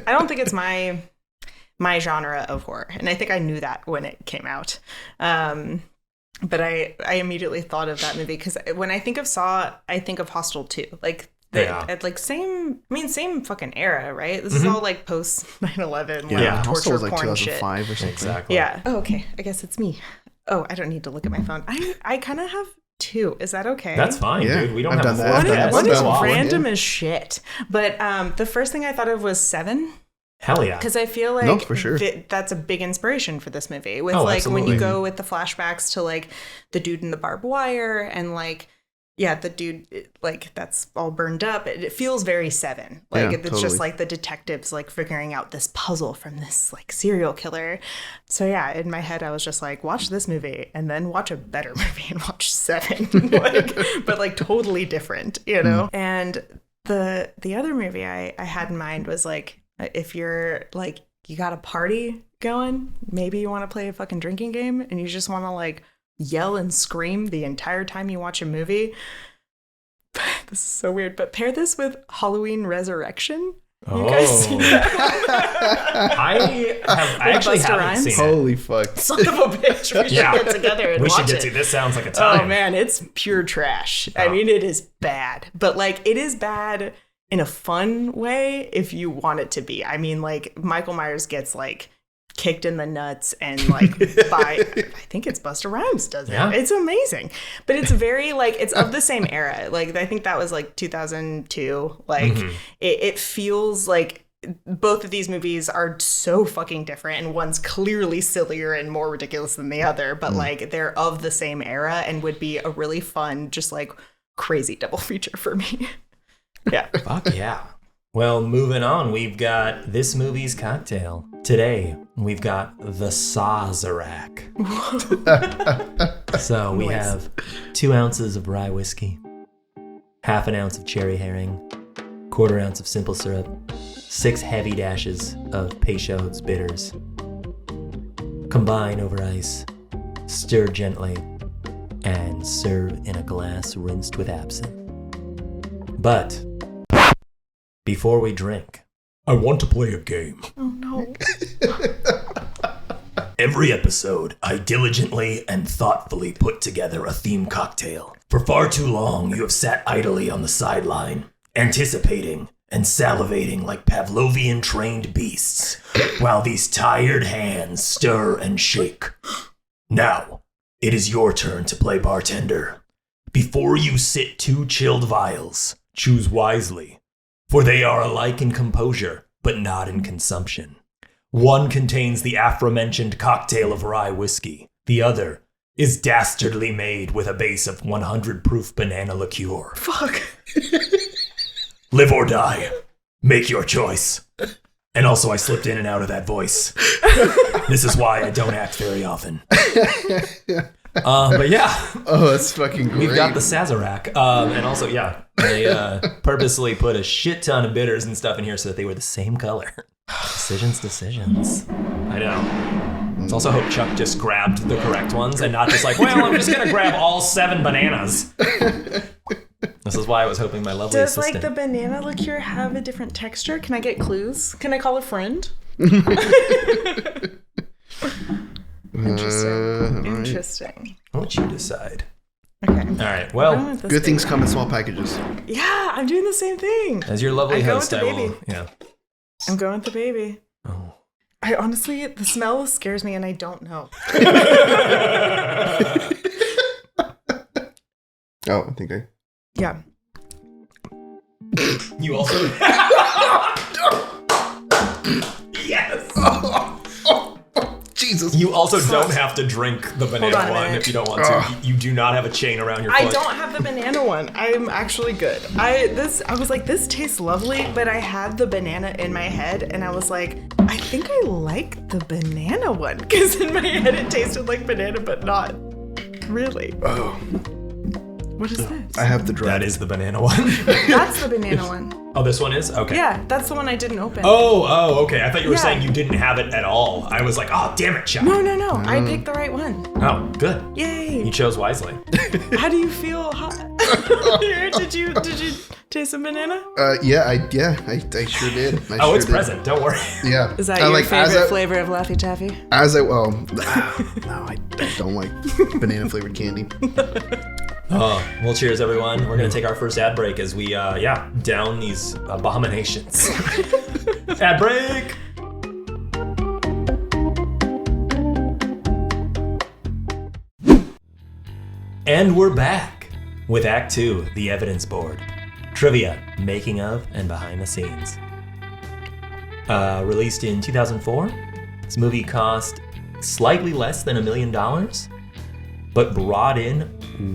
I don't think it's my genre of horror, and I think I knew that when it came out. But I immediately thought of that movie because when I think of Saw, I think of Hostel 2. Like same fucking era, right? This is all like post 9/11, like
Hostel
torture
was like
porn
2005
shit.
or something.
Exactly.
Yeah. Oh, okay. I guess it's me. Oh, I don't need to look at my phone. I kind of have 2. Is that okay?
That's fine, dude. We don't have
done that.
What is
That's
random as shit? But the first thing I thought of was 7.
Hell yeah.
Because I feel like
for sure.
That's a big inspiration for this movie. With
absolutely.
when you go with the flashbacks to like the dude in the barbed wire and like, the dude like that's all burned up. It feels very 7. Like it's just like the detectives like figuring out this puzzle from this like serial killer. So yeah, in my head I was just like, watch this movie and then watch a better movie and watch 7. But like totally different, And the other movie I had in mind was like, if you're like, you got a party going, maybe you want to play a fucking drinking game and you just want to like yell and scream the entire time you watch a movie. This is so weird, but pair this with Halloween Resurrection. You guys seen that?
I actually haven't seen it.
Holy fuck.
Son of a bitch. We should get together and watch it.
This sounds like a time.
Oh man, it's pure trash. I mean, it is bad, but like it is bad in a fun way if you want it to be. I mean, like Michael Myers gets like kicked in the nuts and like by I think it's Busta Rhymes does it. Yeah. It's amazing. But it's very like it's of the same era. Like I think that was like 2002. Like it feels like both of these movies are so fucking different and one's clearly sillier and more ridiculous than the other, but like they're of the same era and would be a really fun just like crazy double feature for me. Yeah.
Fuck yeah. Well, moving on, we've got this movie's cocktail. Today, we've got the Saw-zarac. So we have 2 ounces of rye whiskey, half an ounce of cherry herring, 1/4 ounce of simple syrup, 6 heavy dashes of Peychards bitters. Combine over ice, stir gently, and serve in a glass rinsed with absinthe. But before we drink, I want to play a game.
Oh no.
Every episode, I diligently and thoughtfully put together a theme cocktail. For far too long, you have sat idly on the sideline, anticipating and salivating like Pavlovian trained beasts, while these tired hands stir and shake. Now, it is your turn to play bartender. Before you sit 2 chilled vials, choose wisely, for they are alike in composure, but not in consumption. One contains the aforementioned cocktail of rye whiskey. The other is dastardly made with a base of 100 proof banana liqueur.
Fuck.
Live or die. Make your choice. And also, I slipped in and out of that voice. This is why I don't act very often. But yeah.
Oh, that's fucking great.
We've got the Saw-zarac. And also, yeah, they purposely put a shit ton of bitters and stuff in here so that they were the same color. Decisions. I know. Let's also hope Chuck just grabbed the correct ones and not just like, well, I'm just going to grab all 7 bananas. This is why I was hoping my lovely assistant.
Does like the banana liqueur have a different texture? Can I get clues? Can I call a friend? Interesting.
Right.
Interesting.
I'll let you decide.
Okay.
All right. Well,
Good things come in small packages.
Yeah, I'm doing the same thing.
as your lovely
I go
host,
with
I
the
will.
baby.
Yeah.
I'm going with the baby.
Oh.
I honestly, the smell scares me and I don't know.
Oh, I think I.
Yeah.
You also. Yes.
Jesus.
You also don't have to drink the
on
banana
a
one
minute.
if you don't want to. You do not have a chain around your foot.
I don't have the banana one. I'm actually good. I was like, this tastes lovely, but I had the banana in my head and I was like, I think I like the banana one because in my head it tasted like banana, but not really.
Oh,
What is this?
I have the dread.
That is the banana one.
That's the banana one.
Oh, this one is? Okay.
Yeah, that's the one I didn't open.
Oh, okay. I thought you were
Yeah.
saying you didn't have it at all. I was like, oh, damn it, Chuck.
No. I picked the right one.
Oh, good.
Yay.
You chose wisely.
How do you feel? Here, did you taste some banana?
Yeah, I sure did. I
Oh,
sure
it's
did.
present. Don't worry.
Yeah.
Is that
I
your
like,
favorite flavor of Laffy Taffy?
no, I don't like banana flavored candy.
Oh, well, cheers, everyone. We're going to take our first ad break as we, down these abominations. Ad break! And we're back with Act 2, The Evidence Board. Trivia, making of, and behind the scenes. Released in 2004, this movie cost slightly less than $1 million, but brought in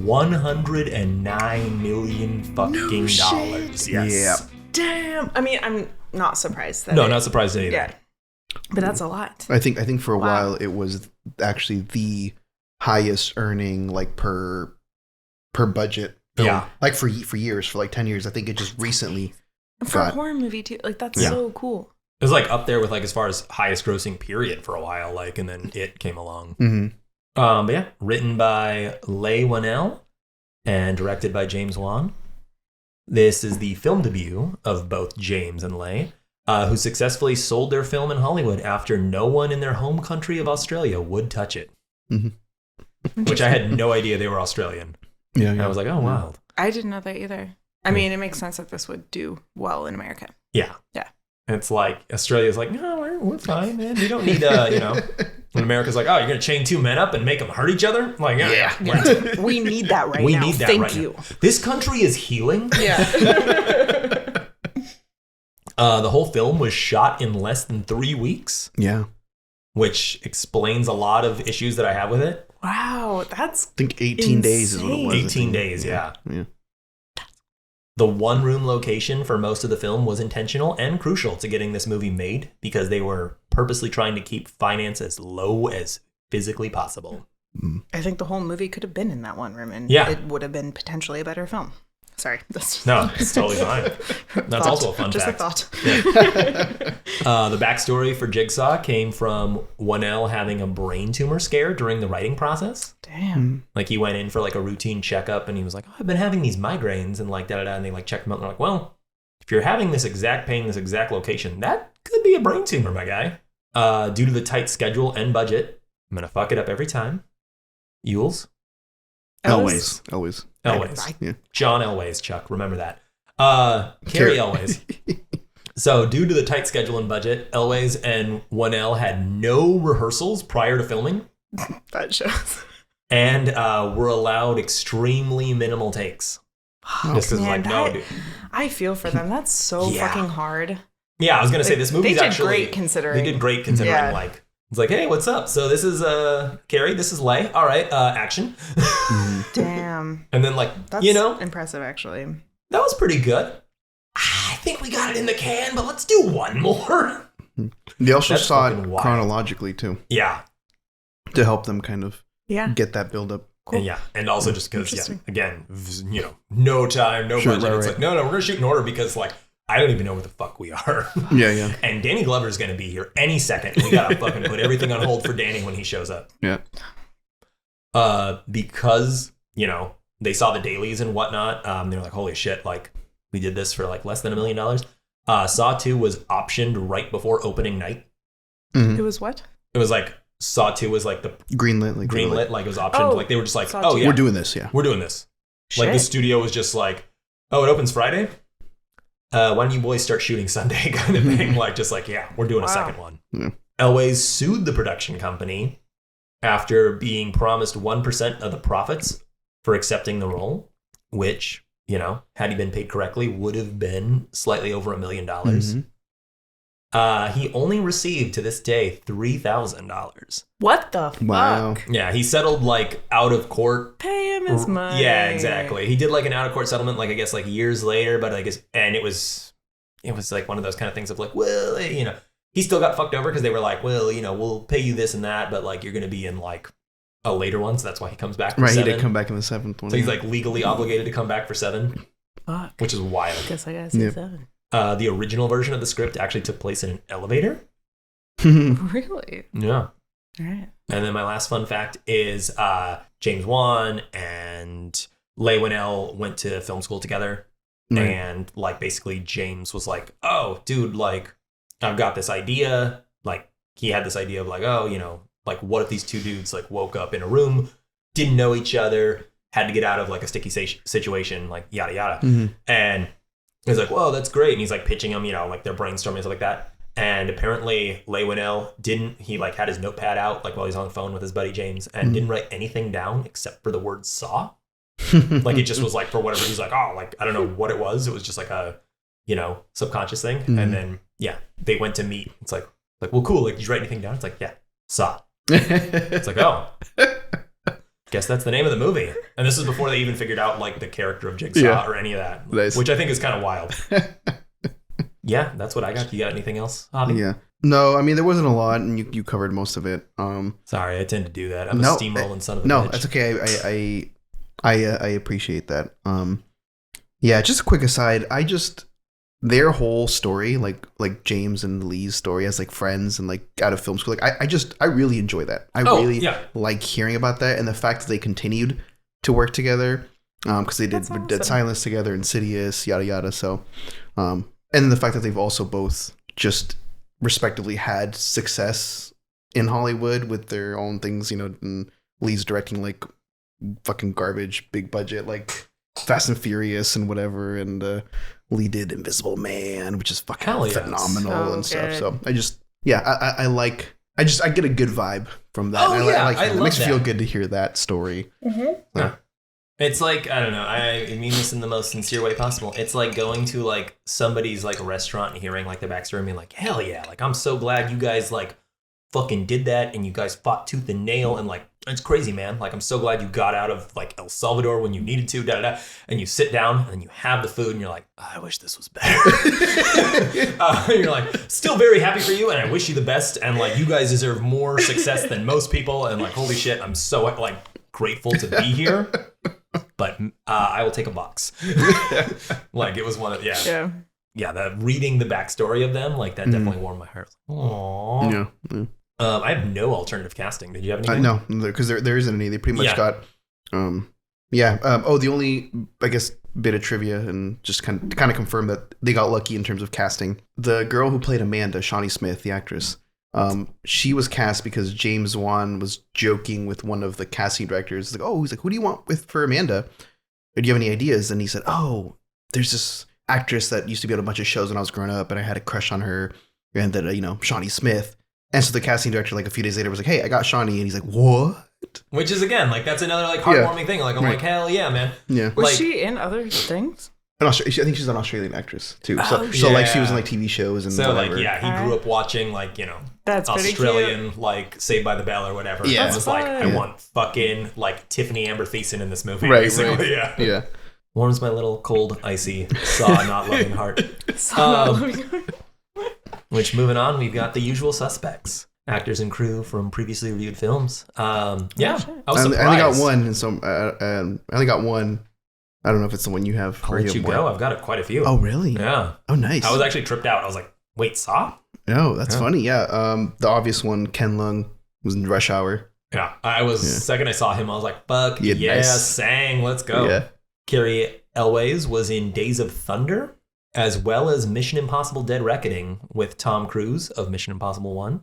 $109 million fucking dollars. Yes.
Yeah.
Damn. I mean, I'm not surprised that.
No, not surprised either.
Yeah. But that's a lot.
I think for a while it was actually the highest earning like per budget film.
Yeah.
Like for years, for like 10 years. I think it just recently
For a
got
horror movie too. Like that's
Yeah.
so cool.
It was like up there with like as far as highest grossing period for a while, like, and then it came along.
Mhm.
But yeah, written by Leigh Whannell and directed by James Wan. This is the film debut of both James and Leigh, who successfully sold their film in Hollywood after no one in their home country of Australia would touch it.
Mm-hmm.
Which I had no idea they were Australian.
Yeah,
And I was like, oh, wild.
I didn't know that either. I mean, it makes sense that this would do well in America.
Yeah.
Yeah.
And it's like, Australia's like, no, we're fine, man. We don't need, when America's like, oh, you're going to chain two men up and make them hurt each other? I'm like, yeah.
We need that right
We
now.
need that
Thank
right
you.
now. This country is healing.
Yeah.
The whole film was shot in less than 3 weeks,
Yeah.
which explains a lot of issues that I have with it.
Wow, that's
I think 18 days is what it was.
18 days, yeah.
Yeah.
The one-room location for most of the film was intentional and crucial to getting this movie made because they were purposely trying to keep finance as low as physically possible.
I think the whole movie could have been in that one room and
Yeah.
it would have been potentially a better film. Sorry. That's
No, it's totally fine. That's also a fun
Just
fact.
a thought.
The backstory for Jigsaw came from Whannell having a brain tumor scare during the writing process.
Damn.
Like he went in for like a routine checkup and he was like, oh, I've been having these migraines and like da-da-da. And they like checked him out and they're like, well, if you're having this exact pain, this exact location, that could be a brain tumor, my guy. Due to the tight schedule and budget, I'm going to fuck it up every time. Yules?
Always.
Elways.
Yeah.
John Elways, Chuck. Remember that. Carrie Elways. So, due to the tight schedule and budget, Elways and Whannell had no rehearsals prior to filming
That shows.
and were allowed extremely minimal takes. Just because, like, no, dude.
I feel for them. That's so
Yeah.
fucking hard.
Yeah, I was going to say, this movie's
they did
actually...
great considering.
They did great considering,
Yeah.
like... It's like, hey, what's up? So this is Carrie, this is Leigh. All right, action.
Damn.
And then, like,
That's impressive, actually.
that was pretty good. I think we got it in the can, but let's do one more.
They also
That's
saw
fucking
it
wild.
chronologically too,
Yeah.
to help them kind of
Yeah.
get that build up.
Cool.
And yeah, and also just because,
Interesting.
again, no time, no
Sure,
budget.
right,
It's
right.
like, no, we're going to shoot in order because, like, I don't even know where the fuck we are.
Yeah.
And Danny Glover's going to be here any second. We got to fucking put everything on hold for Danny when he shows up.
Yeah.
Because, they saw the dailies and whatnot. They were like, holy shit, like, we did this for, like, less than $1 million. Saw 2 was optioned right before opening night.
It was what?
It was like Saw 2 was like the
greenlit,
like it was optioned. Like they were just like,
Saw 2.
yeah,
we're doing this. Yeah,
we're doing this.
Shit.
Like the studio was just like, oh, it opens Friday. Why don't you boys start shooting Sunday, kind of thing? Like just like, yeah, we're doing a second one.
Yeah.
Elwes sued the production company after being promised 1% of the profits for accepting the role, which, you know, had he been paid correctly, would have been slightly over $1 million. He only received to this day $3,000.
What the fuck?
Wow.
Yeah, he settled like out of court.
Pay him his money.
Yeah, exactly. He did like an out of court settlement, like I guess like years later, but I guess, and it was like one of those kind of things of like, well, you know, he still got fucked over because they were like, well, you know, we'll pay you this and that, but like you're going to be in like a later one, so that's why he comes back. For 7.
He did come back in the 7th one.
So he's like legally obligated to come back for 7.
Fuck.
Which is wild.
Guess I gotta say 7.
The original version of the script actually took place in an elevator.
Really?
Yeah.
All right.
And then my last fun fact is James Wan and Leigh Whannell went to film school together. Right. And like basically James was like, oh, dude, like I've got this idea. Like he had this idea of like, oh, you know, like what if these two dudes like woke up in a room, didn't know each other, had to get out of like a sticky situation, like yada yada. And he's like, whoa, that's great. And he's like pitching them, you know, like they're brainstorming and stuff like that. And apparently Leigh Whannell he like had his notepad out like while he's on the phone with his buddy James and didn't write anything down except for the word Saw. Like it just was like for whatever, he's like, oh, like I don't know what it was. It was just like a, you know, subconscious thing. And then yeah, they went to meet. It's like, well, cool. Like, did you write anything down? It's like, yeah, Saw. It's like, oh, guess that's the name of the movie. And this is before they even figured out like the character of Jigsaw or any of that,
nice.
Which I think is kind of wild. Yeah, that's what I got. You got anything else, Hobby?
Yeah. No, I mean, there wasn't a lot, and you covered most of it.
Sorry, I tend to do that. I'm a steamrolling son of a bitch.
No, that's okay. I appreciate that. Yeah, just a quick aside. Their whole story, like James and Lee's story as like friends and like out of film school, like I really enjoy that. I really like hearing about that and the fact that they continued to work together because they did awesome. Dead Silence together, Insidious, yada yada. So, and the fact that they've also both just respectively had success in Hollywood with their own things, you know, and Lee's directing like fucking garbage, big budget, like Fast and Furious and whatever, and Lee did Invisible Man, which is fucking phenomenal and stuff. So I get a good vibe from that. It makes me feel good to hear that story.
Yeah. It's like, I don't know, I mean this in the most sincere way possible. It's like going to like somebody's like restaurant and hearing like the backstory and being like, hell yeah, like I'm so glad you guys like fucking did that and you guys fought tooth and nail and like it's crazy, man. Like I'm so glad you got out of like El Salvador when you needed to, and you sit down and you have the food and you're like, I wish this was better. You're like, still very happy for you and I wish you the best and like you guys deserve more success than most people and like holy shit, I'm so like grateful to be here. But I will take a box. Like it was one of the reading the backstory of them, like that definitely warmed my heart. Aww. Yeah. I have no alternative casting. Did you have anything?
No, because there isn't any. They pretty much got, the only, I guess, bit of trivia and just kind of confirm that they got lucky in terms of casting. The girl who played Amanda, Shawnee Smith, the actress, she was cast because James Wan was joking with one of the casting directors. He's like, who do you want for Amanda? Or do you have any ideas? And he said, oh, there's this actress that used to be on a bunch of shows when I was growing up, and I had a crush on her, and that Shawnee Smith. And so the casting director, like a few days later, was like, hey, I got Shawnee. And he's like, what?
Which is, again, like, that's another, like, heartwarming thing. Like, I'm like, hell yeah, man.
Yeah.
Was
like,
she in other things?
I think she's an Australian actress, too. So like, she was in, like, TV shows and whatever.
Like, yeah, he grew up watching, like,
that's
Australian, like, Saved by the Bell or whatever.
Yeah.
It was like, I want fucking, like, Tiffany Amber Thiessen in this movie,
right,
basically.
Right.
Yeah. Warms my little cold, icy, Saw not loving heart. Which, moving on, we've got the usual suspects. Actors and crew from previously reviewed films. I was surprised.
I only got one, and so I only got one. I don't know if it's the one you have.
I'll let you go. I've got quite a few.
Oh, really?
Yeah.
Oh, nice.
I was actually tripped out. I was like, wait, Saw?
Oh, that's funny. Yeah. The obvious one, Ken Leung, was in Rush Hour.
Yeah. Second I saw him, I was like, fuck nice. Sang, let's go.
Yeah.
Carrie Elwes was in Days of Thunder, as well as Mission Impossible Dead Reckoning with Tom Cruise of Mission Impossible 1.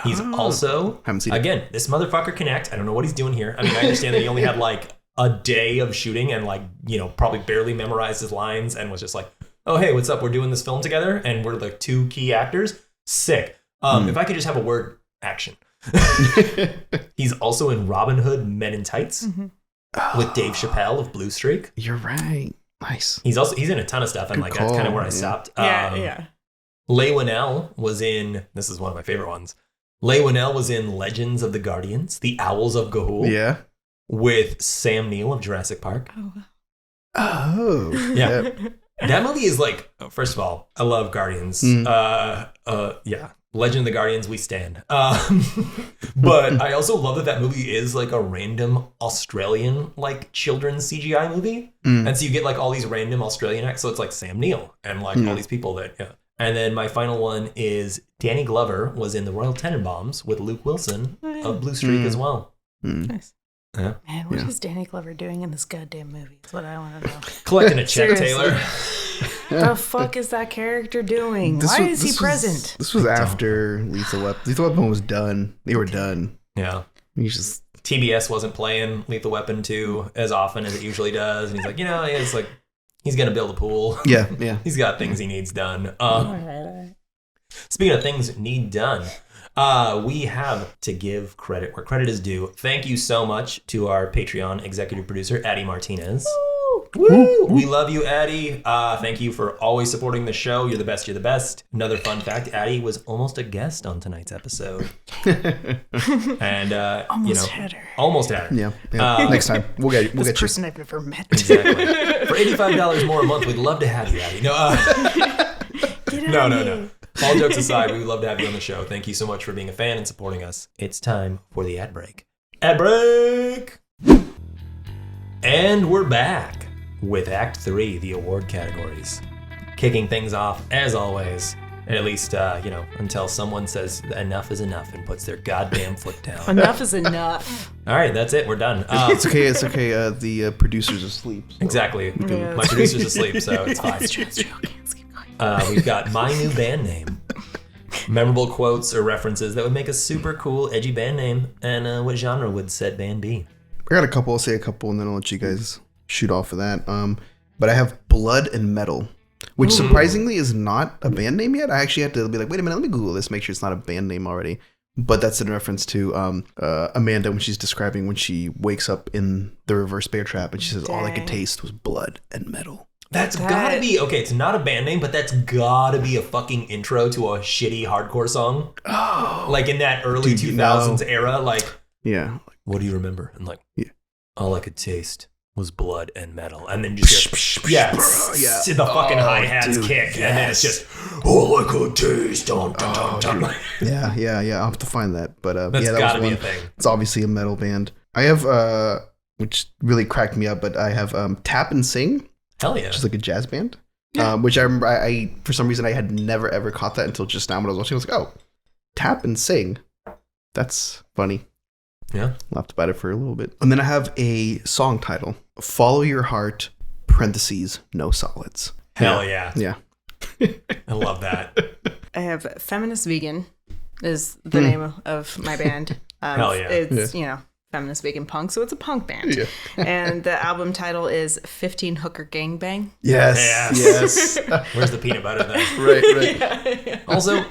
He's also,
haven't seen it.
again, this motherfucker can act. I don't know what he's doing here. I mean, I understand that he only had like a day of shooting and like, you know, probably barely memorized his lines and was just like, oh, hey, what's up? We're doing this film together and we're the two key actors. Sick. If I could just have a word, action. He's also in Robin Hood Men in Tights with Dave Chappelle of Blue Streak.
You're right. Nice.
He's in a ton of stuff and
Good
like
call.
that's kind of where I stopped.
Yeah.
Leigh Whannell was in, this is one of my favorite ones. Leigh Whannell was in Legends of the Guardians, The Owls of Ga'Hoole.
Yeah.
With Sam Neill of Jurassic Park.
Oh.
Yeah. That movie is like, first of all, I love Guardians. Yeah. Legend of the Guardians, we stand. But I also love that movie is like a random Australian like children's CGI movie. And so you get like all these random Australian acts. So it's like Sam Neill and like all these people that, yeah. And then my final one is Danny Glover was in The Royal Tenenbaums with Luke Wilson of Blue Streak as well.
Nice.
Yeah.
Man, what is Danny Glover doing in this goddamn movie? That's what I want to know.
Collecting a check, Taylor.
The fuck is that character doing? Why is he present?
This was after Lethal Weapon. Lethal Weapon was done. They were done.
Yeah.
He's just...
TBS wasn't playing Lethal Weapon 2 as often as it usually does. And he's like, you know, it's like, he's going to build a pool.
Yeah.
He's got things he needs done. Speaking of things need done, we have to give credit where credit is due. Thank you so much to our Patreon executive producer, Addie Martinez. Woo! We love you, Addie. Thank you for always supporting the show. You're the best. You're the best. Another fun fact, Addie was almost a guest on tonight's episode. And,
almost had her.
Almost had her.
Yeah. Next time. We'll get
this
you.
person I've never met.
Exactly. For $85 more a month, we'd love to have you, Addie. No. All jokes aside, we would love to have you on the show. Thank you so much for being a fan and supporting us. It's time for the ad break. Ad break! And we're back with Act 3, the award categories. Kicking things off, as always, at least, until someone says enough is enough and puts their goddamn foot down.
Enough is enough.
All right, that's it. We're done.
It's okay. The producer's asleep. So.
Exactly. My producer's asleep, so it's fine.
It's true. Let's keep going.
We've got my new band name. Memorable quotes or references that would make a super cool, edgy band name, and what genre would said band be?
I got a couple. I'll say a couple, and then I'll let you guys shoot off of that. But I have Blood and Metal, which surprisingly is not a band name yet. I actually had to be like, wait a minute, let me Google this, make sure it's not a band name already. But that's in reference to Amanda when she's describing when she wakes up in the reverse bear trap, and she says, all I could taste was blood and metal.
That's gotta be, okay, it's not a band name, but that's gotta be a fucking intro to a shitty hardcore song. Oh. Like in that early 2000s era, like,
yeah.
What do you remember? And like,
yeah.
All I could taste was blood and metal. And then just the fucking hi-hats kick. Yes. And then it's just, all I could taste. Dun, dun, dun, dun.
Yeah. I'll have to find that. But
that's
that
gotta
was
be
one.
A thing.
It's obviously a metal band. I have, which really cracked me up, but I have Tap and Sing.
Hell yeah.
Which is like a jazz band. Which I remember, I for some reason, I had never ever caught that until just now when I was watching. I was like, oh, Tap and Sing. That's funny.
Yeah.
Laughed about it for a little bit. And then I have a song title, Follow Your Heart, parentheses, no solids.
Hell yeah.
Yeah.
I love that.
I have Feminist Vegan is the name of my band.
Hell yeah.
It's, feminist vegan punk, so it's a punk band. Yeah. And the album title is 15 Hooker Gangbang.
Yes.
Where's the peanut butter then?
Right.
Yeah.
Also,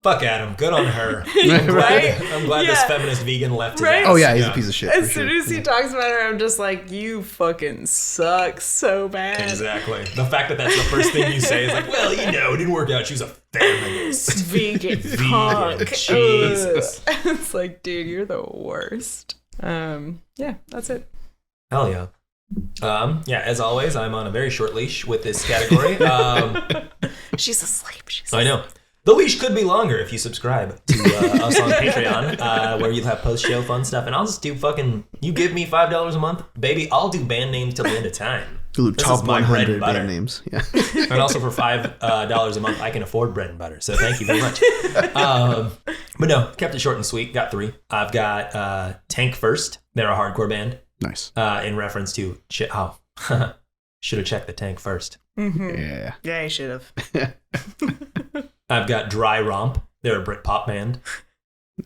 fuck Adam. Good on her. I'm glad this feminist vegan left his ass.
Oh, yeah, he's a piece of shit.
As soon as he talks about her, I'm just like, you fucking suck so bad.
Exactly. The fact that that's the first thing you say is like, well, it didn't work out. She was a feminist.
Vegan punk.
Jesus.
It's like, dude, you're the worst. Yeah, that's it.
Hell yeah. As always, I'm on a very short leash with this category.
She's asleep.
I know. The leash could be longer if you subscribe to us on Patreon, where you'll have post-show fun stuff. And I'll just do you give me $5 a month, baby, I'll do band names till the end of time.
This top 100 band names. Yeah.
And also for $5 a month, I can afford bread and butter. So thank you very much. But no, kept it short and sweet. Got 3. I've got Tank First. They're a hardcore band.
Nice.
In reference to, should have checked the tank first.
Mm-hmm. Yeah, you should have.
I've got Dry Romp. They're a Britpop band.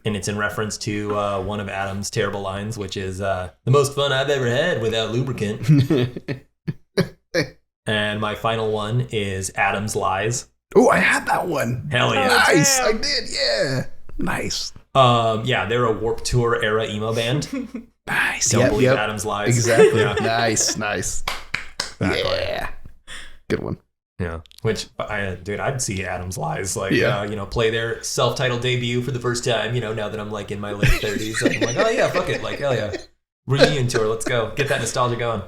And it's in reference to one of Adam's terrible lines, which is the most fun I've ever had without lubricant. And my final one is Adam's lies.
Oh, I had that one.
Hell yeah.
Nice. I did. Yeah. Nice.
Yeah, they're a Warped Tour era emo band.
Nice.
Don't believe Adam's lies.
Exactly.
Yeah.
Nice.
Exactly.
Yeah. Good one.
Yeah. Which, dude, I'd see Adam's lies. Like,
Yeah.
Play their self-titled debut for the first time, now that I'm like in my late 30s. I'm like, oh yeah, fuck it. Like, hell yeah. Reunion tour. Let's go. Get that nostalgia going.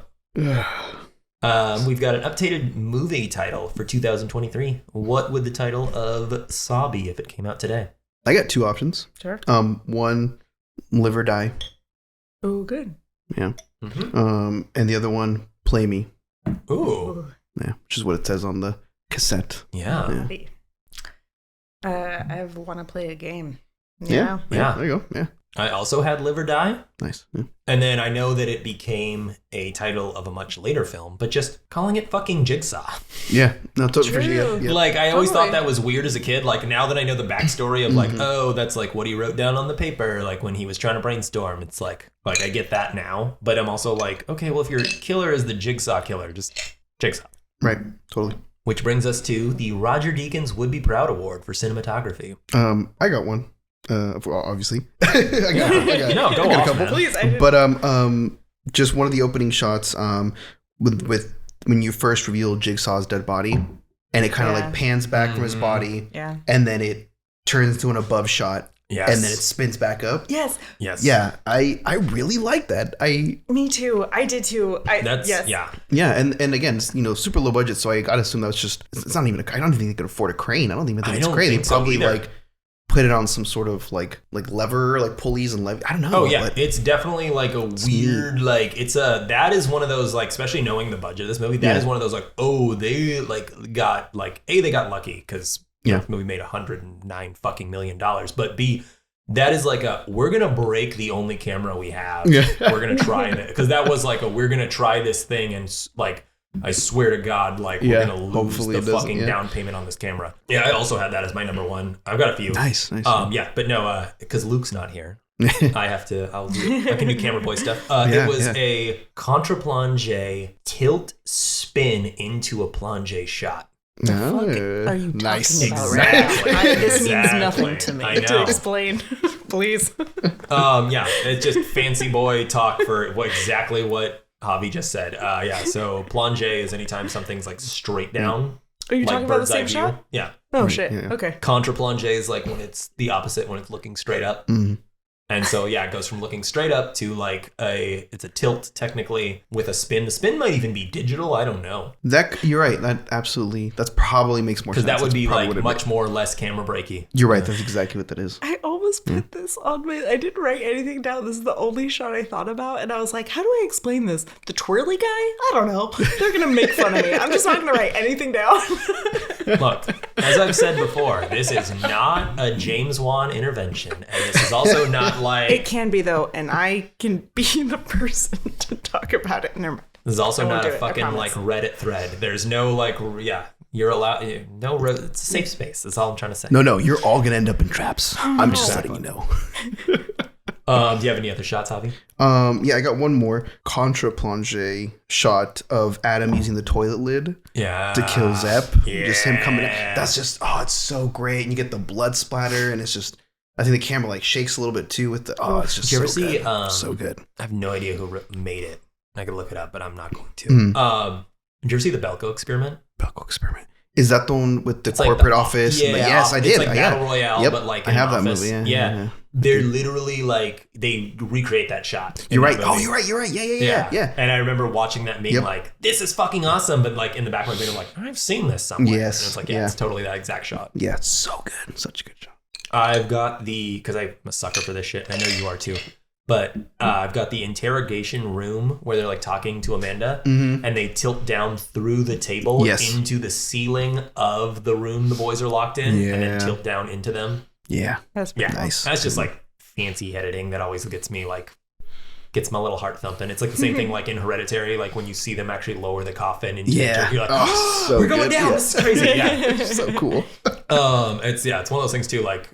We've got an updated movie title for 2023. What would the title of Saw be if it came out today?
I got 2 options.
Sure.
One, Live or Die.
Oh, good.
Yeah. Mm-hmm. And the other one, Play Me.
Ooh.
Yeah, which is what it says on the cassette.
Yeah.
I want to play a game.
Yeah.
There you go. Yeah.
I also had Live or Die.
Nice. Yeah.
And then I know that it became a title of a much later film, but just calling it fucking Jigsaw.
Yeah. No, totally. Yeah.
Like, I always thought that was weird as a kid. Like, now that I know the backstory of like, oh, that's like what he wrote down on the paper, like when he was trying to brainstorm. It's like I get that now. But I'm also like, okay, well, if your killer is the Jigsaw killer, just Jigsaw.
Right. Totally.
Which brings us to the Roger Deakins Would Be Proud Award for cinematography.
I got one. Well, obviously, I got a couple.
Please,
But just one of the opening shots, with when you first reveal Jigsaw's dead body, and it kind of like pans back from his body, and then it turns to an above shot, and then it spins back up.
Yes.
Yeah, I really like that.
Me too. I did too.
Yeah, and again, super low budget, so I gotta assume that was just. It's not even. I don't even think they could afford a crane. I don't even think it's crazy. They probably like put it on some sort of like lever, like pulleys and I don't know.
Oh yeah, it's definitely like a weird that is one of those, like, especially knowing the budget of this movie, that is one of those like, oh, they like got like they got lucky because the movie made $109 fucking million, but B, that is like we're gonna break the only camera we have. We're gonna try it because that was like we're gonna try this thing and like. I swear to God, like, we're going to lose the fucking down payment on this camera. Yeah, I also had that as my number one. I've got a few.
Nice.
Yeah, but no, because Luke's not here. I can do camera boy stuff. It was a contre-plonge tilt spin into a plonge shot.
What are you talking about
exactly.
right now? This means nothing to me.
I know.
To explain, please.
Yeah, it's just fancy boy talk for exactly what Javi just said. So plonge is anytime something's like straight down.
Are you
like
talking about the same shot?
Yeah.
Oh shit. Yeah. Okay.
Contra plonge is like when it's the opposite, when it's looking straight up.
Mm-hmm.
And so it goes from looking straight up to like it's a tilt technically with a spin. The spin might even be digital. I don't know.
You're right. That probably makes more sense.
Because that would be like much more or less camera breaky.
You're right. That's exactly what that is.
I almost put this on I didn't write anything down. This is the only shot I thought about. And I was like, how do I explain this? The twirly guy? I don't know. They're going to make fun of me. I'm just not going to write anything down.
Look, as I've said before, this is not a James Wan intervention. And this is also not like...
It can be, though, and I can be the person to talk about it. Never mind.
This is also not a fucking like Reddit thread. There's no like, you're allowed, it's a safe space. That's all I'm trying to say.
No, you're all going to end up in traps. I'm just letting you know.
Do you have any other shots, Javi?
I got one more contra plonge shot of Adam using the toilet lid to kill Zepp.
Yeah.
Just him coming in. That's just, it's so great. And you get the blood splatter, and it's just, I think the camera like shakes a little bit too with the, it's just so good. Did you ever see, so good.
I have no idea who made it. I could look it up, but I'm not going to. Mm. Did you ever see the Belko Experiment?
Belko Experiment. Is that the one with the corporate office?
Yeah,
yes, I did.
It's like Battle Royale, but like
I have that
office.
movie.
Yeah. They're literally like, they recreate that shot.
You're right. Oh, you're right. Yeah.
And I remember watching that and being like, this is fucking awesome. But like in the back of my brain, I'm like, I've seen this somewhere.
Yes.
And it's like, it's totally that exact shot.
Yeah, it's so good. Such a good shot.
I've got because I'm a sucker for this shit. I know you are too. But I've got the interrogation room where they're like talking to Amanda, and they tilt down through the table into the ceiling of the room the boys are locked in, and then tilt down into them.
Yeah,
that's pretty
nice.
That's just like fancy editing that always gets me like, gets my little heart thumping. It's like the same thing like in Hereditary, like when you see them actually lower the coffin and you're like,
so
we're going down. This is crazy. Yeah,
so cool.
It's one of those things too. Like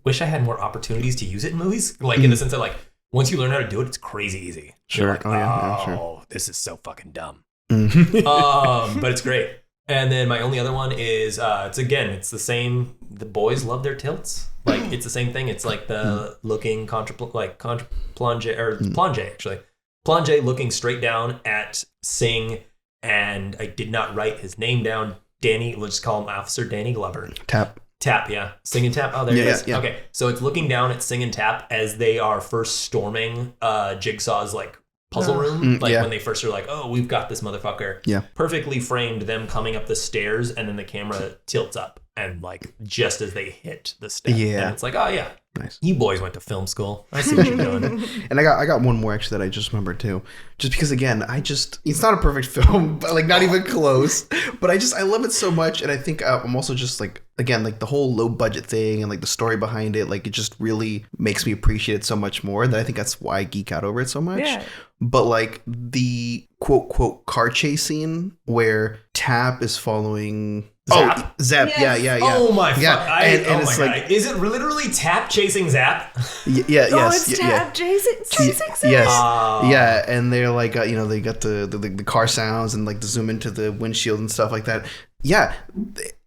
wish I had more opportunities to use it in movies. Like in the sense that like once you learn how to do it, it's crazy easy.
Sure.
You're like,
Sure.
This is so fucking dumb.
Mm.
But it's great. And then my only other one is it's the same. The boys love their tilts. Like it's the same thing. It's like the looking plonge actually. Plonge looking straight down at Singh, and I did not write his name down. Danny, let's just call him Officer Danny Glover.
Tap,
yeah. Sing and Tap. Oh, there it is.
Yeah.
Okay, so it's looking down at Sing and Tap as they are first storming Jigsaw's like puzzle room. When they first are like, oh, we've got this motherfucker.
Yeah.
Perfectly framed them coming up the stairs, and then the camera tilts up, and like just as they hit the step.
Yeah.
And it's like, oh yeah.
Nice.
You boys went to film school. I see what you're doing.
And I got one more actually that I just remembered too. Just because again, it's not a perfect film, but like not even close. But I love it so much, and I think I'm also just like again like the whole low budget thing and like the story behind it, like it just really makes me appreciate it so much more. That I think that's why I geek out over it so much.
Yeah.
But like the quote car chase scene where Tap is following.
Zap?
Oh, Zap.
Yes.
Yeah.
Oh my fuck.
Yeah. And it's like,
is it literally Tap chasing Zap?
It's Tap chasing Zap.
Yes. Yeah, and they're like, they got the car sounds and like the zoom into the windshield and stuff like that. Yeah,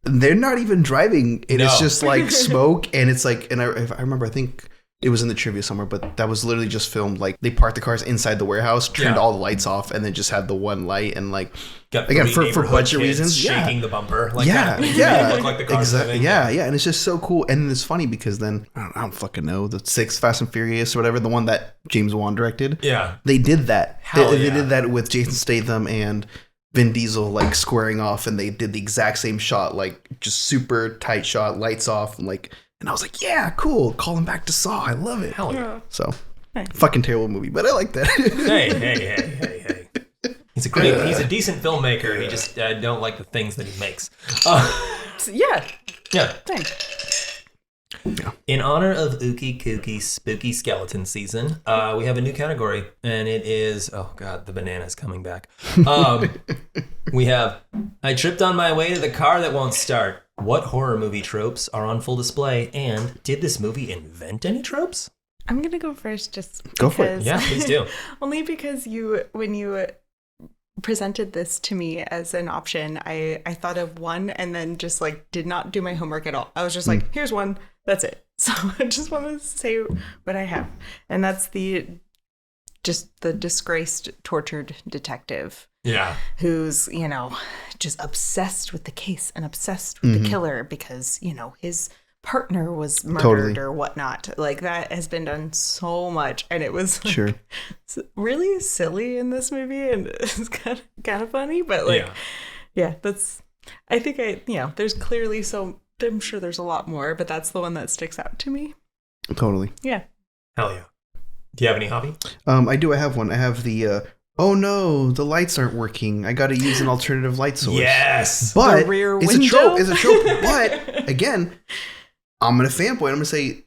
they're not even driving. It's just like smoke, and it's like, and I remember, I think it was in the trivia somewhere, but that was literally just filmed. Like they parked the cars inside the warehouse, turned all the lights off, and then just had the one light, and like again for budget reasons,
shaking the bumper, like
look
like the cars
exactly, and it's just so cool. And it's funny because then I don't fucking know, the 6th Fast and Furious or whatever, the one that James Wan directed, they did that. They did that with Jason Statham and Vin Diesel like squaring off, and they did the exact same shot, like just super tight shot, lights off, and like. And I was like, yeah, cool. Calling back to Saw. I love it.
Hell yeah.
So, fucking terrible movie, but I like that.
Hey. He's a decent filmmaker. He just don't like the things that he makes.
Yeah.
Thanks. In honor of Ookie Kooky Spooky Skeleton Season, we have a new category, and it is, oh god, the banana's coming back. We have, I tripped on my way to the car that won't start. What horror movie tropes are on full display, and did this movie invent any tropes?
I'm going to go first just
Go for it.
Yeah, please do.
Only because when you presented this to me as an option, I thought of one and then just like did not do my homework at all. I was just like, here's one. That's it. So I just want to say what I have. And that's the disgraced, tortured detective.
Yeah.
Who's, just obsessed with the case and obsessed with the killer because, his partner was murdered or whatnot. Like that has been done so much. And it was like, really silly in this movie. And it's kind of funny, but like, I think there's clearly I'm sure there's a lot more, but that's the one that sticks out to me.
Totally.
Yeah.
Hell yeah. Do you have any hobby?
I do. I have one. I have the, oh no, the lights aren't working. I got to use an alternative light source.
Yes.
But
the rear
it's
window.
It's a trope. But again, I'm going to fanboy. I'm going to say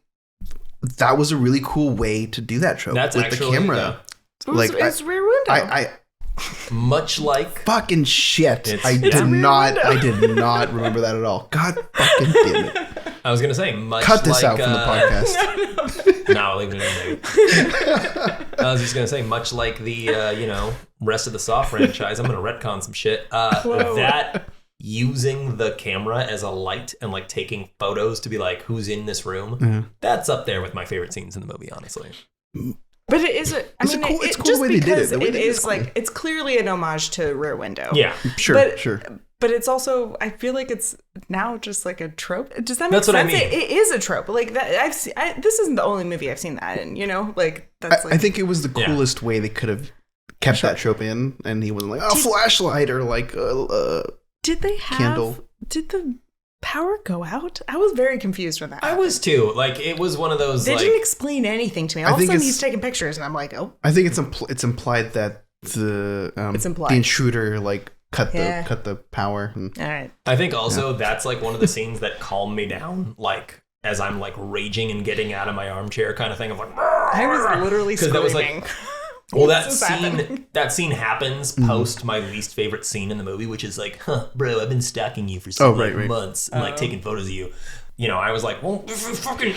that was a really cool way to do that trope.
That's
with
actually,
the camera.
It's rear window.
I
much like
fucking shit. I did not remember that at all. God fucking damn it.
I was gonna say much.
Cut this
like,
out from the podcast.
No, leave it in there. I was just gonna say, much like the rest of the Saw franchise, I'm gonna retcon some shit. That using the camera as a light and like taking photos to be like, who's in this room? That's up there with my favorite scenes in the movie, honestly.
But it is it's a cool
just way they did it.
It is like it's clearly an homage to Rear Window.
Yeah,
sure.
But it's also, I feel like it's now just like a trope. Does that make
That's
sense?
What I mean.
It is a trope. Like that, this isn't the only movie I've seen that in. Like that's.
I think it was the coolest way they could have kept that trope in, and he wasn't like flashlight or like
did they have
candle?
Did the power go out? I was very confused when that happened.
I was too. Like it was one of those.
They didn't explain anything to me. All of a sudden he's taking pictures, and I'm like, oh.
I think it's implied that the intruder like cut the power.
All right.
I think also that's like one of the scenes that calmed me down. Like as I'm like raging and getting out of my armchair, kind of thing. Of like,
I was literally screaming.
That was like. Well, that scene happens post my least favorite scene in the movie, which is like, bro, I've been stalking you for so many months and like taking photos of you. I was like, well, fucking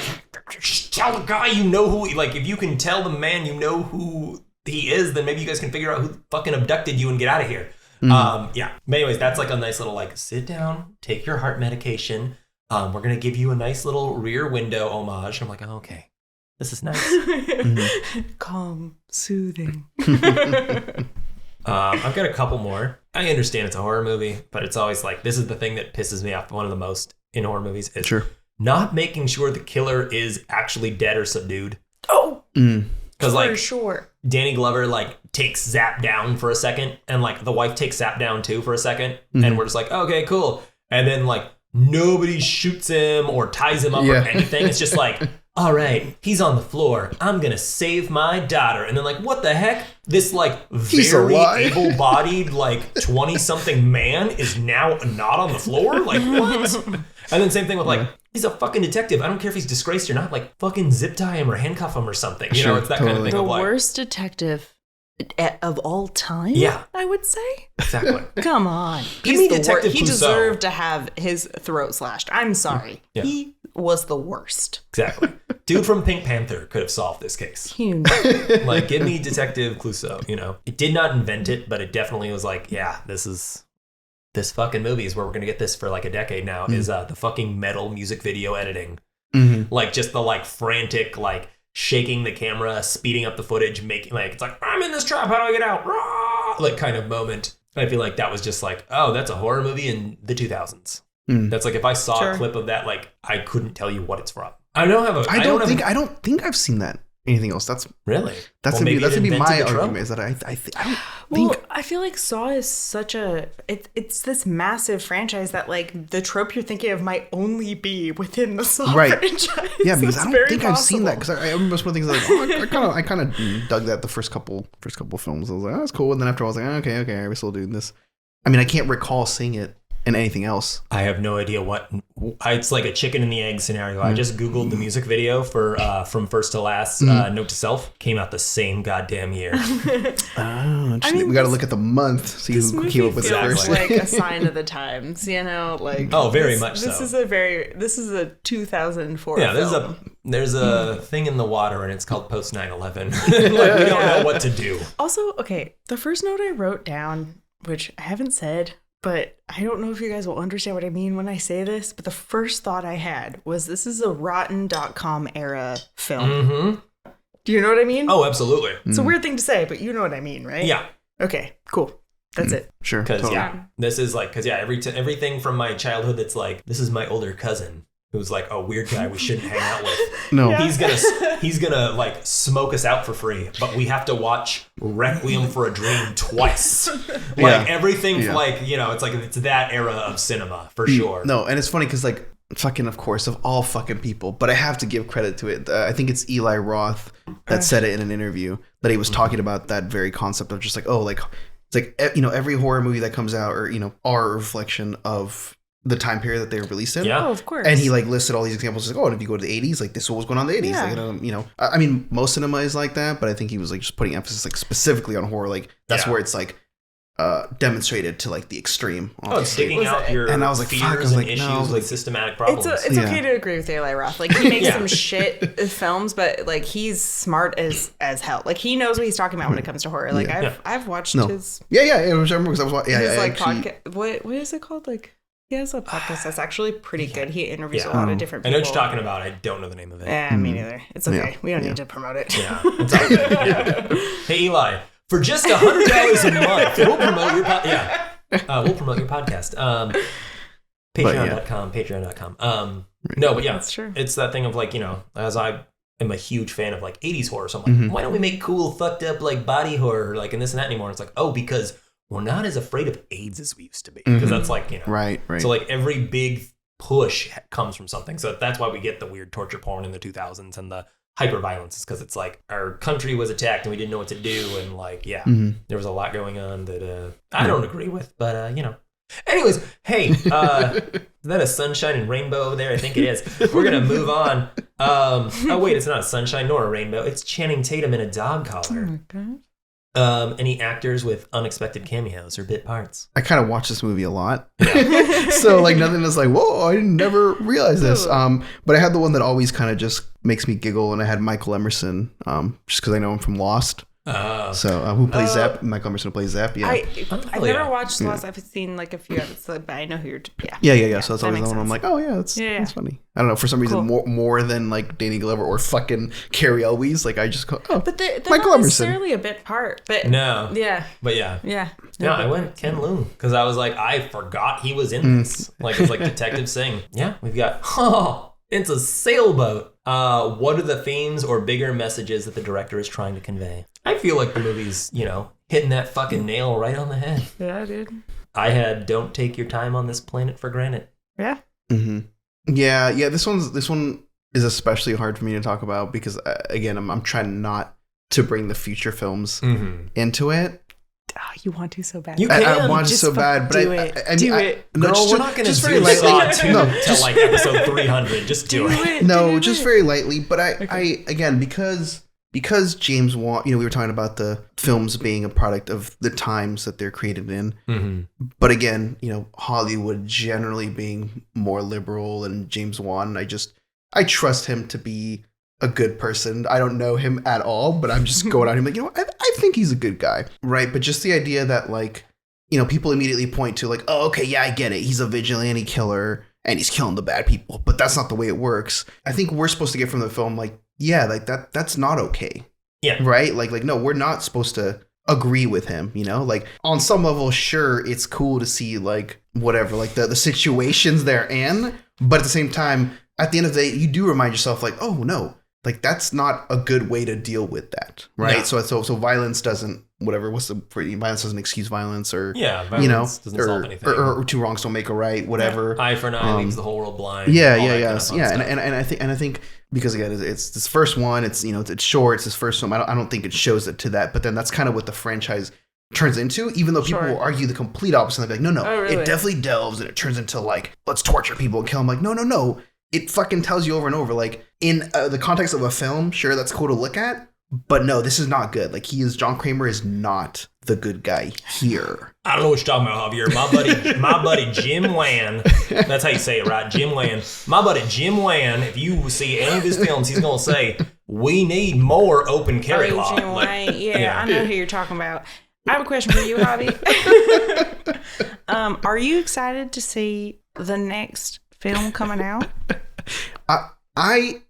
tell the guy you know who, like, if you can tell the man you know who he is, then maybe you guys can figure out who fucking abducted you and get out of here. Yeah. But anyways, that's like a nice little, like, sit down, take your heart medication. We're going to give you a nice little Rear Window homage. And I'm like, oh, okay. This is nice.
Calm, soothing.
I've got a couple more. I understand it's a horror movie, but it's always like, this is the thing that pisses me off one of the most in horror movies is not making sure the killer is actually dead or subdued.
Oh,
because like
sure.
Danny Glover like takes Zap down for a second, and like the wife takes Zap down too for a second, and we're just like, okay, cool. And then like nobody shoots him or ties him up or anything. It's just like, all right, he's on the floor. I'm going to save my daughter. And then like, what the heck? This like very able-bodied like 20-something man is now not on the floor? Like what? And then same thing with like, he's a fucking detective. I don't care if he's disgraced or not. Like fucking zip tie him or handcuff him or something. You know, it's that kind of thing.
The
of like,
worst detective of all time?
Yeah.
I would say.
Exactly.
Come on.
Give me Detective
He
Clouseau.
deserved to have his throat slashed. I'm sorry.
Yeah.
He was the worst.
Exactly. Dude from Pink Panther could have solved this case. Like, give me Detective Clouseau, you know. It did not invent it, but it definitely was like, yeah, this fucking movie is where we're going to get this for like a decade now, is the fucking metal music video editing. Like, just the like frantic, like shaking the camera, speeding up the footage, making like, it's like, I'm in this trap, how do I get out? Rah! Like kind of moment. I feel like that was just like, oh, that's a horror movie in the 2000s. That's like, if I saw a clip of that, like I couldn't tell you what it's from. I don't think
I've seen that. Anything else? That's
really
that's gonna be my argument. Is that I don't think.
I feel like Saw is such a it's this massive franchise that like the trope you're thinking of might only be within the Saw franchise.
Yeah, because I don't think
possible.
I've seen that, because I remember some of the things like, oh, I kind of dug that the first couple films. I was like, oh, that's cool, and then after I was like, oh, okay, we're still doing this. I mean, I can't recall seeing it in anything else.
I have no idea what. It's like a chicken and the egg scenario. I just Googled the music video for From First to Last, Note to Self. Came out the same goddamn year.
Oh, I mean, we got to look at the month, see who came up with it first.
Like a sign of the times, you know, like
very much so.
This is a 2004
Yeah,
film.
there's a thing in the water, and it's called post 9/11. Like, we don't know what to do.
Also, okay, the first note I wrote down, which I haven't said, but I don't know if you guys will understand what I mean when I say this, but the first thought I had was, this is a Rotten.com era film. Do you know what I mean?
Oh, absolutely.
It's a weird thing to say, but you know what I mean, right?
Yeah.
Okay, cool. That's it.
Sure.
Because
totally.
this is like, everything from my childhood that's like, this is my older cousin who's like a weird guy we shouldn't hang out with.
No.
Yeah. He's gonna like smoke us out for free, but we have to watch Requiem for a Dream twice. Like everything, like, you know, it's that era of cinema for sure.
No, and it's funny because like fucking, of course, of all fucking people, but I have to give credit to it. I think it's Eli Roth that said it in an interview, that he was talking about that very concept of just like, oh, like it's like, you know, every horror movie that comes out, or, you know, are a reflection of the time period that they were released in.
Yeah, of course.
And he like listed all these examples, like, oh, and if you go to the 80s, like this is what was going on in the 80s.
Yeah.
Like, you know, I mean, most cinema is like that, but I think he was like just putting emphasis like specifically on horror. Like that's where it's like demonstrated to like the extreme.
Obviously. Digging out your
and I was like,
fears and issues, like systematic problems.
It's okay to agree with Eli Roth. Like, he makes some shit films, but like he's smart as hell. Like, he knows what he's talking about when it comes to horror. Like I've watched his
I remember because I was
his like podcast. What is it called? Like, he has a podcast that's actually pretty good. He interviews a lot of different people.
I know what you're talking about. I don't know the name of it.
Yeah, me neither. It's okay. We don't need to promote it.
Yeah, it's all good. Yeah. Hey, Eli, for just $100 a month, we'll promote your we'll promote your podcast. Patreon.com. No, but yeah,
that's true.
It's that thing of like, you know, as I am a huge fan of like 80s horror, so I'm like, why don't we make cool, fucked up like body horror, like, and this and that anymore? And it's like, oh, because we're not as afraid of AIDS as we used to be, because that's like, you know,
right.
So like every big push comes from something. So that's why we get the weird torture porn in the 2000s and the hyper violence, is because it's like our country was attacked and we didn't know what to do, and like there was a lot going on that I don't agree with, but you know. Anyways, hey, is that a sunshine and rainbow over there? I think it is. We're gonna move on. Oh wait, it's not a sunshine nor a rainbow. It's Channing Tatum in a dog collar.
Oh my god.
Any actors with unexpected cameos or bit parts?
I kind of watch this movie a lot. So like nothing is like, whoa, I never realized this. But I had the one that always kind of just makes me giggle, and I had Michael Emerson, just because I know him from Lost. So who plays Zap? Michael Emerson plays Zap. Yeah,
I've never watched Lost. I've seen like a few episodes, but I know who you're.
Yeah. So that's always the one I'm like, oh yeah, that's funny. I don't know, for some reason more than like Danny Glover or fucking Cary Elwes. Like I just go, oh,
but they're
Michael
not
Emerson.
necessarily a bit part. But
no,
yeah,
but yeah. No, I went Ken Loon because I was like, I forgot he was in this. Like it's like Detective Singh. Yeah, we've got. It's a sailboat. What are the themes or bigger messages that the director is trying to convey? I feel like the movie's, hitting that fucking nail right on the head.
Yeah, dude.
I had "Don't take your time on this planet for granted."
Yeah.
Mm-hmm. Yeah. This one is especially hard for me to talk about because again, I'm trying not to bring the future films into it.
Oh, you want to so bad.
You can.
I want to so bad, but
do it.
No, we're not going to do Saw 2 till like episode 300. Just do it.
No, just very lightly. But I again, because James Wan, we were talking about the films being a product of the times that they're created in. Mm-hmm. But again, Hollywood generally being more liberal and James Wan, I trust him to be a good person. I don't know him at all, but I'm just going on him like, I think he's a good guy. Right. But just the idea that like, people immediately point to like, oh, okay, yeah, I get it. He's a vigilante killer and he's killing the bad people, but that's not the way it works. I think we're supposed to get from the film like, yeah, like that's not okay.
Yeah.
Right. Like, no, we're not supposed to agree with him, like on some level, sure, it's cool to see like whatever, like the situations they're in. But at the same time, at the end of the day, you do remind yourself like, oh no, like that's not a good way to deal with that, right? No. So violence doesn't, whatever. Violence doesn't excuse violence, or
violence doesn't solve anything,
or two wrongs don't make a right, whatever.
Eye for an eye leaves the whole world blind.
Yeah. And I think because again, it's this first one. It's it's short. It's this first film. I don't think it shows it to that. But then that's kind of what the franchise turns into. Even though people will argue the complete opposite, they'll be like, no, really? It definitely delves and it turns into like let's torture people and kill them. Like no. It fucking tells you over and over, like, in the context of a film, sure, that's cool to look at, but no, this is not good. Like, John Kramer is not the good guy here.
I don't know what you're talking about, Javier. My buddy Jim Wan, that's how you say it, right? Jim Wan. My buddy Jim Wan, if you see any of his films, he's going to say, we need more open carry law.
Jim Wan, I know who you're talking about. I have a question for you, Javi. Are you excited to see the next film coming out?
I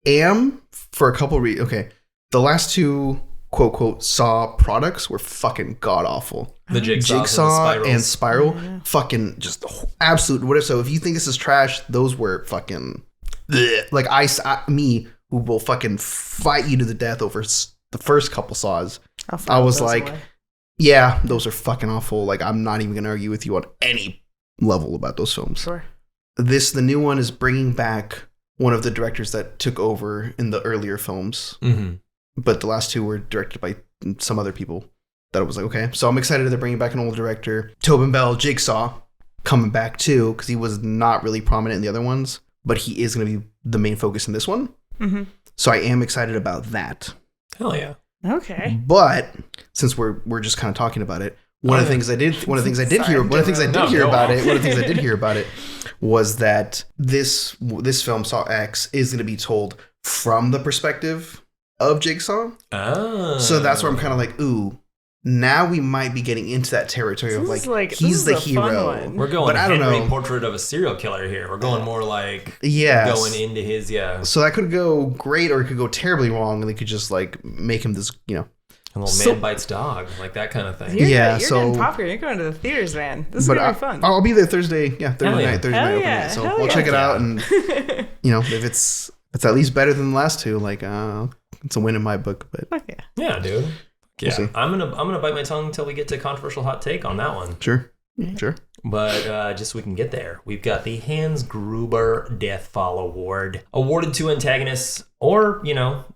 am, for a couple reasons. Okay, the last two quote unquote Saw products were fucking god awful.
The Jigsaw
and Spiral, fucking just absolute whatever. So if you think this is trash, those were fucking like me who will fucking fight you to the death over the first couple Saws. I was like, yeah, those are fucking awful. Like I'm not even gonna argue with you on any level about those films.
Sure.
The new one is bringing back one of the directors that took over in the earlier films. Mm-hmm. But the last two were directed by some other people that I was like, okay. So I'm excited that they're bringing back an old director. Tobin Bell, Jigsaw, coming back too, because he was not really prominent in the other ones, but he is going to be the main focus in this one. Mm-hmm. So I am excited about that.
Hell yeah.
Okay.
But since we're just kind of talking about it, one of the things I did hear about it was that this film Saw-X is going to be told from the perspective of Jigsaw. Oh. So that's where I'm kind of like, ooh, now we might be getting into that territory of like he's the hero.
We're going Henry Portrait of a Serial Killer here. We're going more like going into his
So that could go great or it could go terribly wrong, and they could just like make him this
a little man bites dog, like that kind of thing.
You're getting popular. You're going to the theaters, man. This is gonna be fun.
I'll be there Thursday. Yeah, Thursday night opening night. So I'll check it out, and if it's at least better than the last two, like it's a win in my book. But
yeah, dude. Yeah, we'll I'm gonna bite my tongue until we get to controversial hot take on that one.
Sure.
But just so we can get there, we've got the Hans Gruber Deathfall Award, awarded to antagonists or,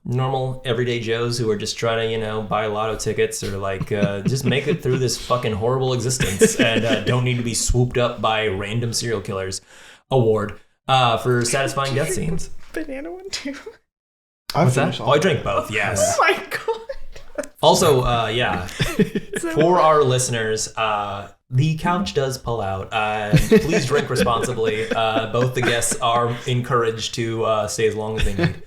normal everyday Joes who are just trying to, buy lotto tickets or like just make it through this fucking horrible existence and don't need to be swooped up by random serial killers. Award for satisfying death scenes.
Banana one too.
What's that? Oh, I drank both, yes.
Oh my god.
Also, for our listeners, the couch does pull out. Please drink responsibly. Both the guests are encouraged to stay as long as they need.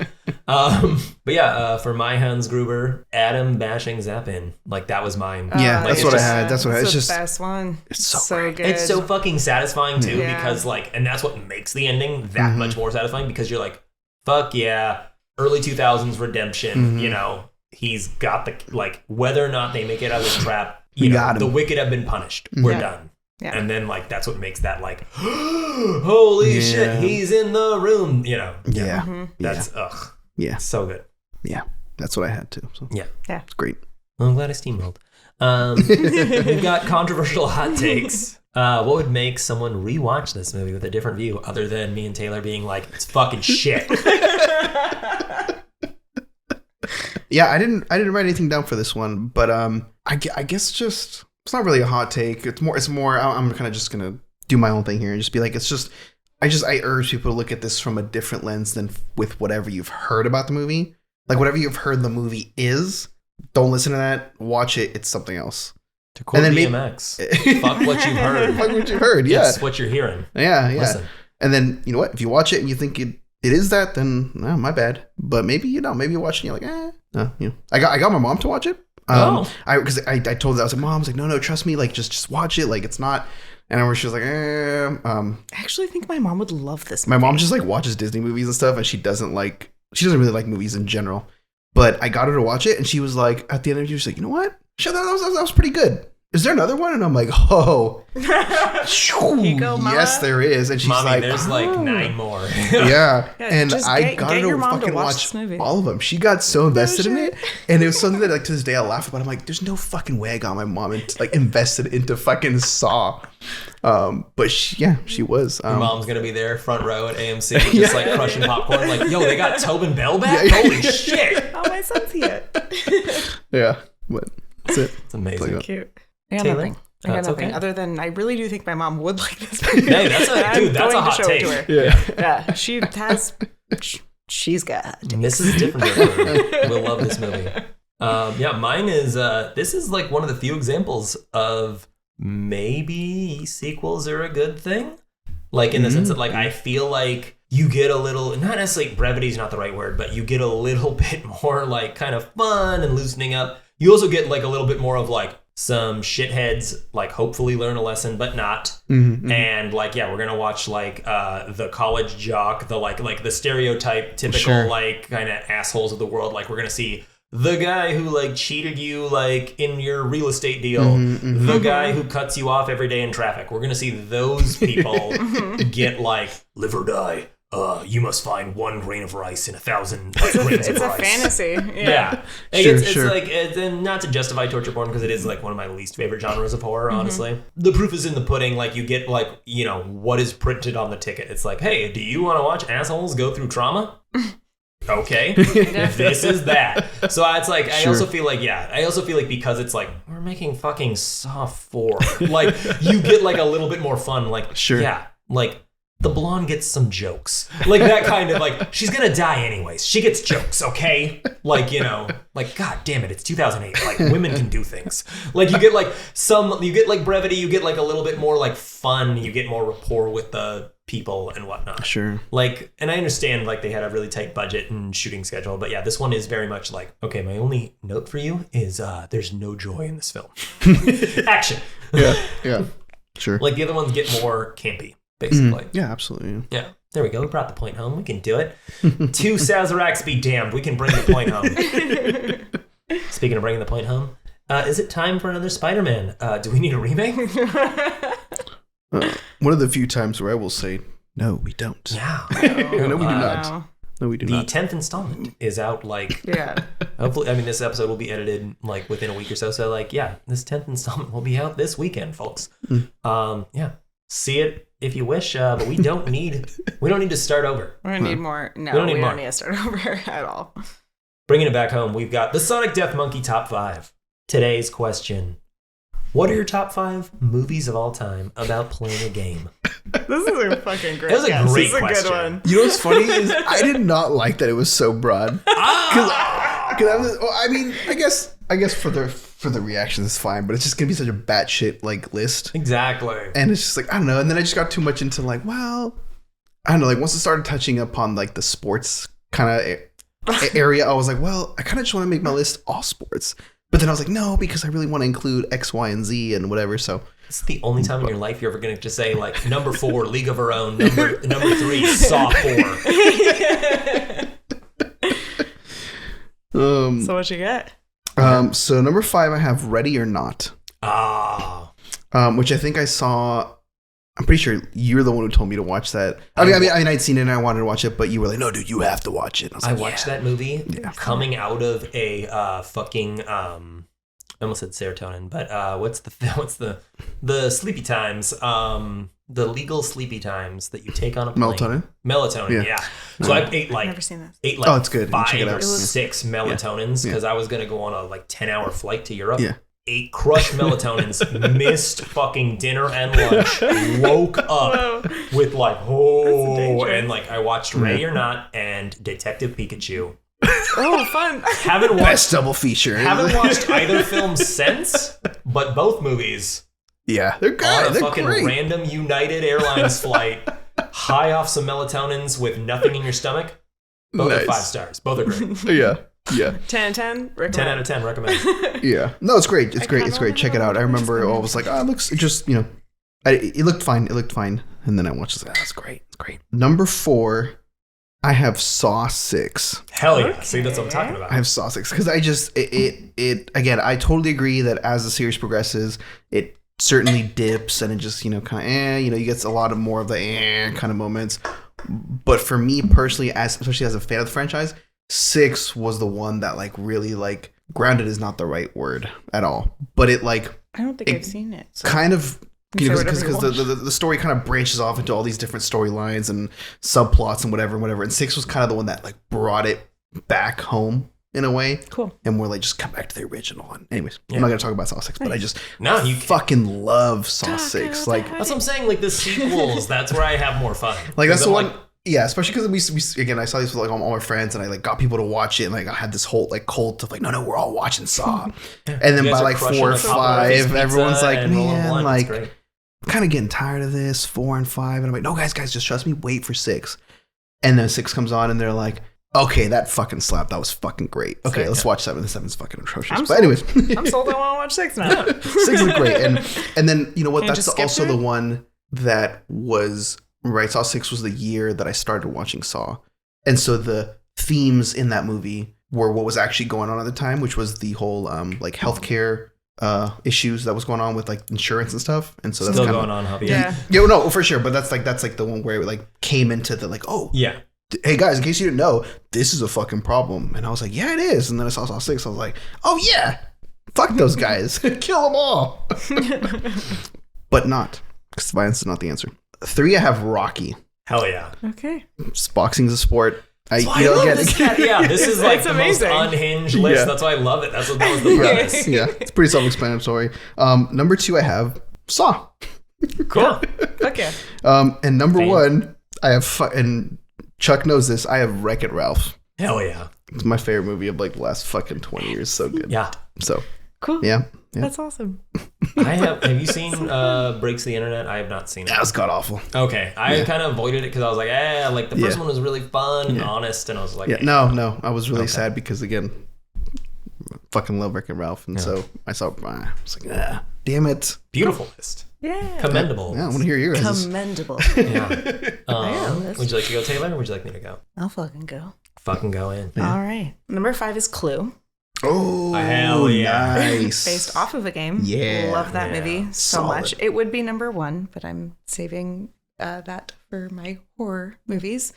But yeah, for my Hans Gruber, Adam bashing Zappin. Like, that was mine.
Yeah,
like,
that's what I had. That's what I had.
It's
It's
the
just,
best one.
it's so
good.
It's so fucking satisfying too,
Yeah.
because like, and that's what makes the ending that much more satisfying, because you're like, fuck yeah, early 2000s redemption, you know, he's got the, like, whether or not they make it out of this trap, you know, the wicked have been punished. We're done.
Yeah.
And then like, that's what makes that like, holy shit, he's in the room, you know.
yeah.
That's,
Yeah.
so good.
Yeah. That's what I had too. So
Yeah.
it's great.
Well, I'm glad I steamrolled. We've got controversial hot takes. What would make someone rewatch this movie with a different view other than me and Taylor being like, it's fucking shit?
Yeah, I didn't write anything down for this one, but I guess just, it's not really a hot take. It's more I'm kind of just gonna do my own thing here and just be like, it's just I urge people to look at this from a different lens than with whatever you've heard about the movie. Like, whatever you've heard the movie is, don't listen to that. Watch it. It's something else.
To quote DMX, fuck what you've heard.
Fuck what you've heard. Yeah,
it's what you're hearing.
Yeah.
Listen.
And then, you know what? If you watch it and you think it is that, then no, my bad. But maybe you know, maybe you're watching, you're like, you know. I got my mom to watch it. Because I told her, I was like, Mom, I was like, no, trust me, like just watch it, like it's not. And I remember she was like,
I actually think my mom would love this movie.
My mom just like watches Disney movies and stuff, and she doesn't really like movies in general. But I got her to watch it, and she was like, at the end of it, she was like, you know what? That was pretty good. Is there another one? And I'm like, oh, yes, there is. And she's
Mommy,
like,
there's like 9 more.
Yeah. And I got her to
mom
fucking
to watch
all of them. She got so invested in it. And it was something that, like, to this day I laugh about. I'm like, there's no fucking way I got my mom invested into fucking Saw. But she was.
Your mom's gonna be there front row at AMC, just like crushing popcorn. Like, yo, they got Tobin Bell back? Holy shit!
Oh, my son's here.
Yeah, but that's it.
It's amazing.
So cute. I got
Taylor?
nothing. I got nothing.
Okay.
Other than I really do think my mom would like this movie.
Hey, that's a hot take.
Yeah, she has. She's got.
Mrs. Different will love this movie. Mine is. This is like one of the few examples of maybe sequels are a good thing. Like in the sense that, like, I feel like you get a little, not necessarily, brevity is not the right word, but you get a little bit more like kind of fun and loosening up. You also get like a little bit more of like some shitheads like hopefully learn a lesson but not, and like, yeah, we're gonna watch like the college jock, the like the stereotype typical like kind of assholes of the world. Like, we're gonna see the guy who like cheated you like in your real estate deal, the guy who cuts you off every day in traffic. We're gonna see those people get like live or die. You must find 1 grain of rice in 1,000 grains of rice.
It's a fantasy.
Yeah. Like, it's like, and not to justify torture porn, because it is like one of my least favorite genres of horror, honestly. The proof is in the pudding. Like, you get like, you know, what is printed on the ticket. It's like, hey, do you want to watch assholes go through trauma? Okay, this is that. So it's like, I also feel like, because it's like, we're making fucking Saw 4. Like, you get like a little bit more fun. Like, yeah, like, the blonde gets some jokes. Like, that kind of like, she's gonna die anyways. She gets jokes, okay? Like, you know, like, god damn it, it's 2008. Like, women can do things. Like, you get like brevity, you get like a little bit more like fun, you get more rapport with the people and whatnot. Sure. Like, and I understand like they had a really tight budget and shooting schedule, but yeah, this one is very much like, okay, my only note for you is there's no joy in this film. Action.
Yeah. Sure.
Like, the other ones get more campy. Basically.
Yeah, absolutely.
Yeah. There we go. We brought the point home. We can do it. 2 Saw-zaracs be damned. We can bring the point home. Speaking of bringing the point home, is it time for another Spider-Man? Do we need a remake?
One of the few times where I will say, no, we don't.
Yeah.
No, we do not. No, we do not.
The 10th installment is out, like...
Yeah.
Hopefully, I mean, this episode will be edited, like, within a week or so. So, like, yeah, this 10th installment will be out this weekend, folks. Yeah. See it if you wish, but we don't need to start over.
We don't need more. No, we don't need to start over at all.
Bringing it back home, we've got the Sonic Death Monkey Top 5. Today's question: what are your top 5 movies of all time about playing a game?
This is a fucking great.
That was a great question.
This is a good one.
You know what's funny is I did not like that it was so broad. I guess I guess for the reactions it's fine, but it's just gonna be such a batshit like list.
Exactly.
And it's just like, I don't know. And then I just got too much into like, well, I don't know. Like once it started touching upon like the sports kind of area, I was like, well, I kind of just want to make my list all sports. But then I was like, no, because I really want to include X, Y, and Z and whatever. So
it's the only time in your life you're ever going to just say like number 4, League of Our Own, number 3, Saw 4.
So what you get?
So number 5, I have Ready or Not. Which I think I saw. I'm pretty sure you're the one who told me to watch that. I mean, I'd seen it and I wanted to watch it, but you were like, "No, dude, you have to watch it."
I watched that movie coming out of a fucking. I almost said serotonin, but what's the sleepy times? The legal sleepy times that you take on a plane. Melatonin, yeah. So I ate like
never seen this.
Ate like
oh, it's good.
5 or 6 melatonins because I was gonna go on a like 10-hour flight to Europe.
Yeah.
8 crushed melatonins, missed fucking dinner and lunch, woke up with like, and like I watched Ready or Not and Detective Pikachu.
Oh, fun.
Haven't watched
best double feature.
Haven't watched either film since, but both movies.
Yeah, they're good.
On a
they're
fucking
great.
random United Airlines flight, high off some melatonins with nothing in your stomach. Both are 5 stars. Both are great.
Yeah.
10 out of 10. Recommend.
10 out of 10. Recommend.
Yeah. No, it's great. It's great. It's great. Check it out. I remember I was like, oh, it looks just, it looked fine. It looked fine. And then I watched it. That's great. It's great. Number 4, I have Saw 6.
Hell yeah. See, that's what I'm talking about.
I have Saw 6 because I just, it again, I totally agree that as the series progresses, it certainly dips and it just, kind of, you get a lot of more of the kind of moments. But for me personally, especially as a fan of the franchise, 6 was the one that like really like grounded is not the right word at all, but it like
I don't think I've seen it. So.
Kind of because the story kind of branches off into all these different storylines and subplots and whatever. And 6 was kind of the one that like brought it back home in a way.
Cool.
And we're like, just come back to the original. And anyways, I'm not gonna talk about Saw 6, but I just
you
fucking love Saw 6. Like
that's what I'm saying. Like the sequels, that's where I have more fun.
Like that's the one. Yeah, especially because we again, I saw these with like all my friends, and I like got people to watch it, and like I had this whole like cult of like, no, we're all watching Saw, and then by like 4 or 5, everyone's like, man, like, I'm kind of getting tired of this 4 and 5, and I'm like, no, guys, just trust me, wait for 6, and then 6 comes on, and they're like, okay, that fucking slapped, that was fucking great. Okay, let's watch 7. 7's fucking atrocious. But anyways,
I'm sold. I want to watch 6 now.
6 is great, and then you know what? That's also the one that was. Right, Saw 6 was the year that I started watching Saw. And so the themes in that movie were what was actually going on at the time, which was the whole like healthcare issues that was going on with like insurance and stuff. And so that's
still
kind
going on, Javier.
Yeah, no, for sure. But that's like the one where it like came into the like, oh
yeah.
Hey guys, in case you didn't know, this is a fucking problem. And I was like, yeah, it is. And then I saw Saw 6. I was like, oh yeah, fuck those guys, kill them all. But not because violence is not the answer. 3, I have Rocky.
Hell yeah.
Okay.
Boxing's a sport.
This is like the
amazing.
most unhinged list.
Yeah.
That's why I love it. That was the premise.
Yeah, it's pretty self-explanatory. Number 2, I have Saw.
Cool.
Okay.
And number 1, I have, and Chuck knows this, I have Wreck-It Ralph.
Hell yeah.
It's my favorite movie of like the last fucking 20 years. So good.
Yeah.
So.
Cool.
Yeah.
That's awesome.
Have you seen Breaks the Internet? I have not seen it.
That was god awful.
Okay. I kind of avoided it because I was like, like the first one was really fun and honest, and I was like,
no, I was really sad because again, fucking love Wreck-It Ralph, and so I saw, I was like, damn it.
Beautiful list.
Yeah.
Commendable.
Yeah, I want to hear yours.
Commendable.
Yeah. Would you like to go, Taylor, or would you like me to go?
I'll fucking go.
Fucking go in.
Yeah. All right. Number 5 is Clue.
Oh,
hell yeah.
Nice.
Based off of a game.
Yeah.
Love that movie so
Solid.
much. It would be number 1, but I'm saving that for my horror movies.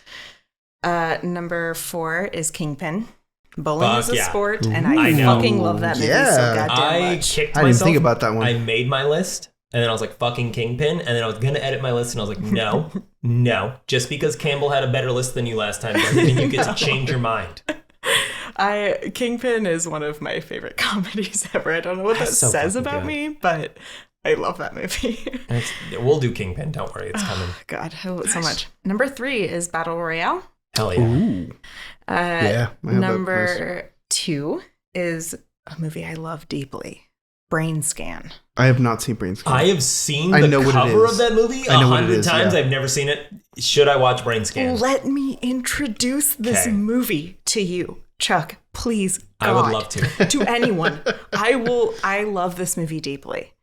Number 4 is Kingpin. Bowling is a sport, and I fucking love that movie so goddamn much.
I kicked myself.
I didn't think about that one.
I made my list, and then I was like, fucking Kingpin, and then I was going to edit my list, and I was like, no. Just because Campbell had a better list than you last time doesn't mean you get to change your mind.
Kingpin is one of my favorite comedies ever. I don't know what that says about me, but I love that movie.
We'll do Kingpin. Don't worry, it's coming.
God, I love it so much. Number 3 is Battle Royale.
Hell yeah.
Ooh.
Number 2 is a movie I love deeply. Brain Scan.
I have not seen Brain Scan.
I have seen the cover of that movie 100 times. Yeah. I've never seen it. Should I watch Brain Scan?
Let me introduce this movie to you, Chuck. Please, God.
I would love to.
To anyone. I love this movie deeply.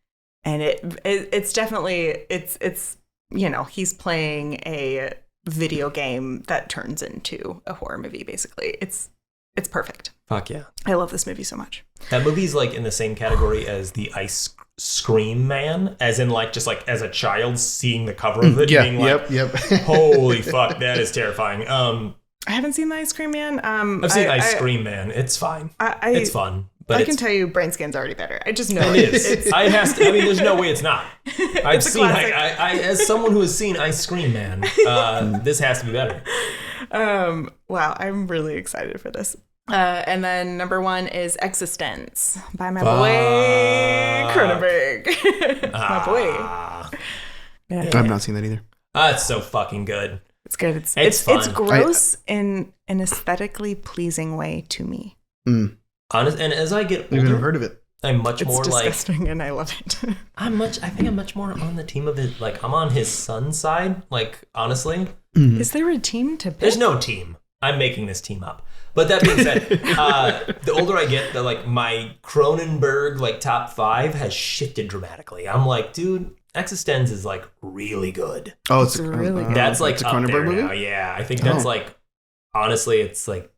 And it's definitely, it's you know, he's playing a video game that turns into a horror movie, basically. It's perfect.
Fuck yeah.
I love this movie so much.
That movie's like in the same category as the Ice Cream Man, as in like just like as a child seeing the cover of it being like, holy fuck, that is terrifying.
I haven't seen the Ice Cream Man.
I've seen Ice Cream Man. It's fine. It's fun. But
I can tell you Brain Scan's already better. I just know
it is. I mean, there's no way it's not. I've seen I as someone who has seen Ice Cream Man, this has to be better.
Wow, I'm really excited for this. And then number 1 is Existence by my boy Cronenberg. My boy.
Yeah. I've not seen that either.
It's so fucking good.
It's good.
It's fun.
It's gross in an aesthetically pleasing way to me.
Honest, and as I get older,
I've never heard of it.
I'm much more
like... It's disgusting and I love it.
I think I'm much more on the team of it. Like, I'm on his son's side, like, honestly.
Is there a team to pick?
There's no team. I'm making this team up. But that being said, the older I get, my Cronenberg, like, top 5 has shifted dramatically. I'm like, dude, Existence is, like, really good.
Oh, it's really good.
That's, like,
it's a
up
Cronenberg
there
movie?
now. Yeah, I think that's, like, honestly, it's, like,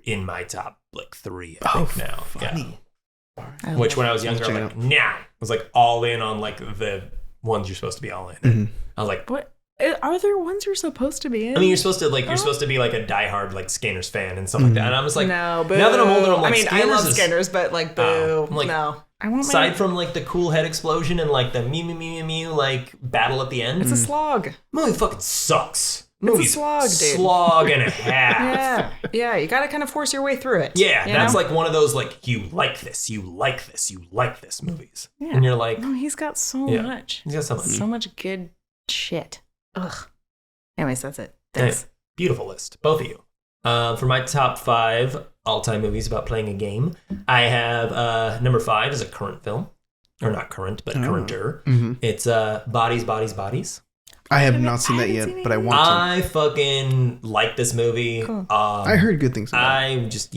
in my top, like, 3, I think, now.
Funny.
Yeah. Which, when I was younger, I'm like, nah. I was, like, all in on, like, the ones you're supposed to be all in. Mm-hmm. I was like...
What? Are there ones you're supposed to be in?
I mean, you're supposed to be like a diehard like Scanners fan and stuff like that. And I'm just like,
no, boo.
Now that I'm older, I'm like,
I mean,
Scanners
I love Scanners, but like, boo,
like,
no. I want
aside from like the cool head explosion and like the mew like battle at the end,
it's a slog.
Movie fucking sucks.
Movie's a slog, dude.
Slog and a half.
Yeah. You got to kind of force your way through it.
Yeah, that's like one of those like you like this movies, and you're like,
no, he's got so much.
He's got so much
good shit. Ugh. Anyways, that's it. Thanks.
Hey, beautiful list, both of you. For my top 5 all-time movies about playing a game, I have number 5 is a current film, or not current, but currenter. Mm-hmm. It's Bodies, Bodies, Bodies.
I have not seen that yet, but I want to.
I fucking like this movie.
Cool.
I heard good things about it.
I just,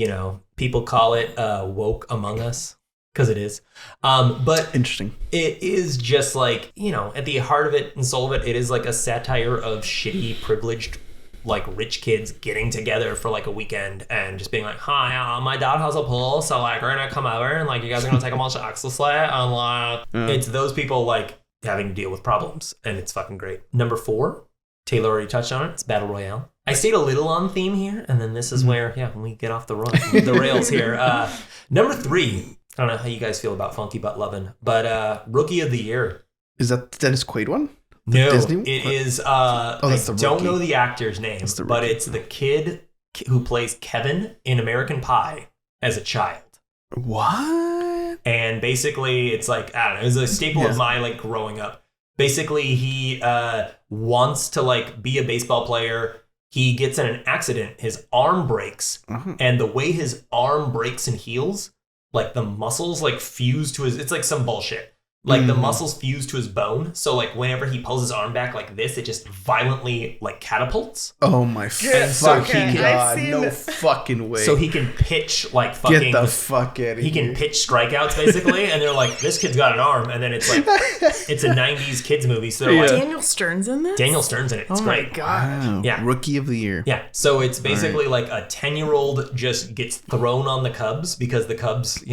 people call it woke Among Us. Because it is. But
interesting.
It is just like, at the heart of it and soul of it, it is like a satire of shitty, privileged, like rich kids getting together for like a weekend and just being like, hi, my dad has a pool, so like we're gonna come over and like you guys are gonna take a bunch of Axel-slay and like it's those people like having to deal with problems, and it's fucking great. Number 4, Taylor already touched on it, it's Battle Royale. I stayed a little on theme here, and then this is where we get off the rails here. Number 3. I don't know how you guys feel about Funky Butt Lovin', but Rookie of the Year.
Is that the Dennis Quaid one?
No,
Disney?
It is.
That's the
I don't know the actor's name, but it's the kid who plays Kevin in American Pie as a child.
What?
And basically, it's like, I don't know, it's a staple of my like growing up. Basically, he wants to like be a baseball player. He gets in an accident. His arm breaks, and the way his arm breaks and heals, like the muscles like fuse to his, it's like some bullshit. Like the muscles fuse to his bone. So like whenever he pulls his arm back like this, it just violently like catapults.
Oh my fucking God. No fucking way.
So he can pitch like fucking.
Get the fuck out of here.
He can pitch strikeouts basically. And they're like, this kid's got an arm. And then it's like, it's a 90s kids movie. So they're like.
Daniel Stern's in this?
Daniel Stern's in it. It's great.
Oh my God.
Wow.
Yeah.
Rookie of the Year.
Yeah. So it's basically like a 10-year-old just gets thrown on the Cubs because the Cubs,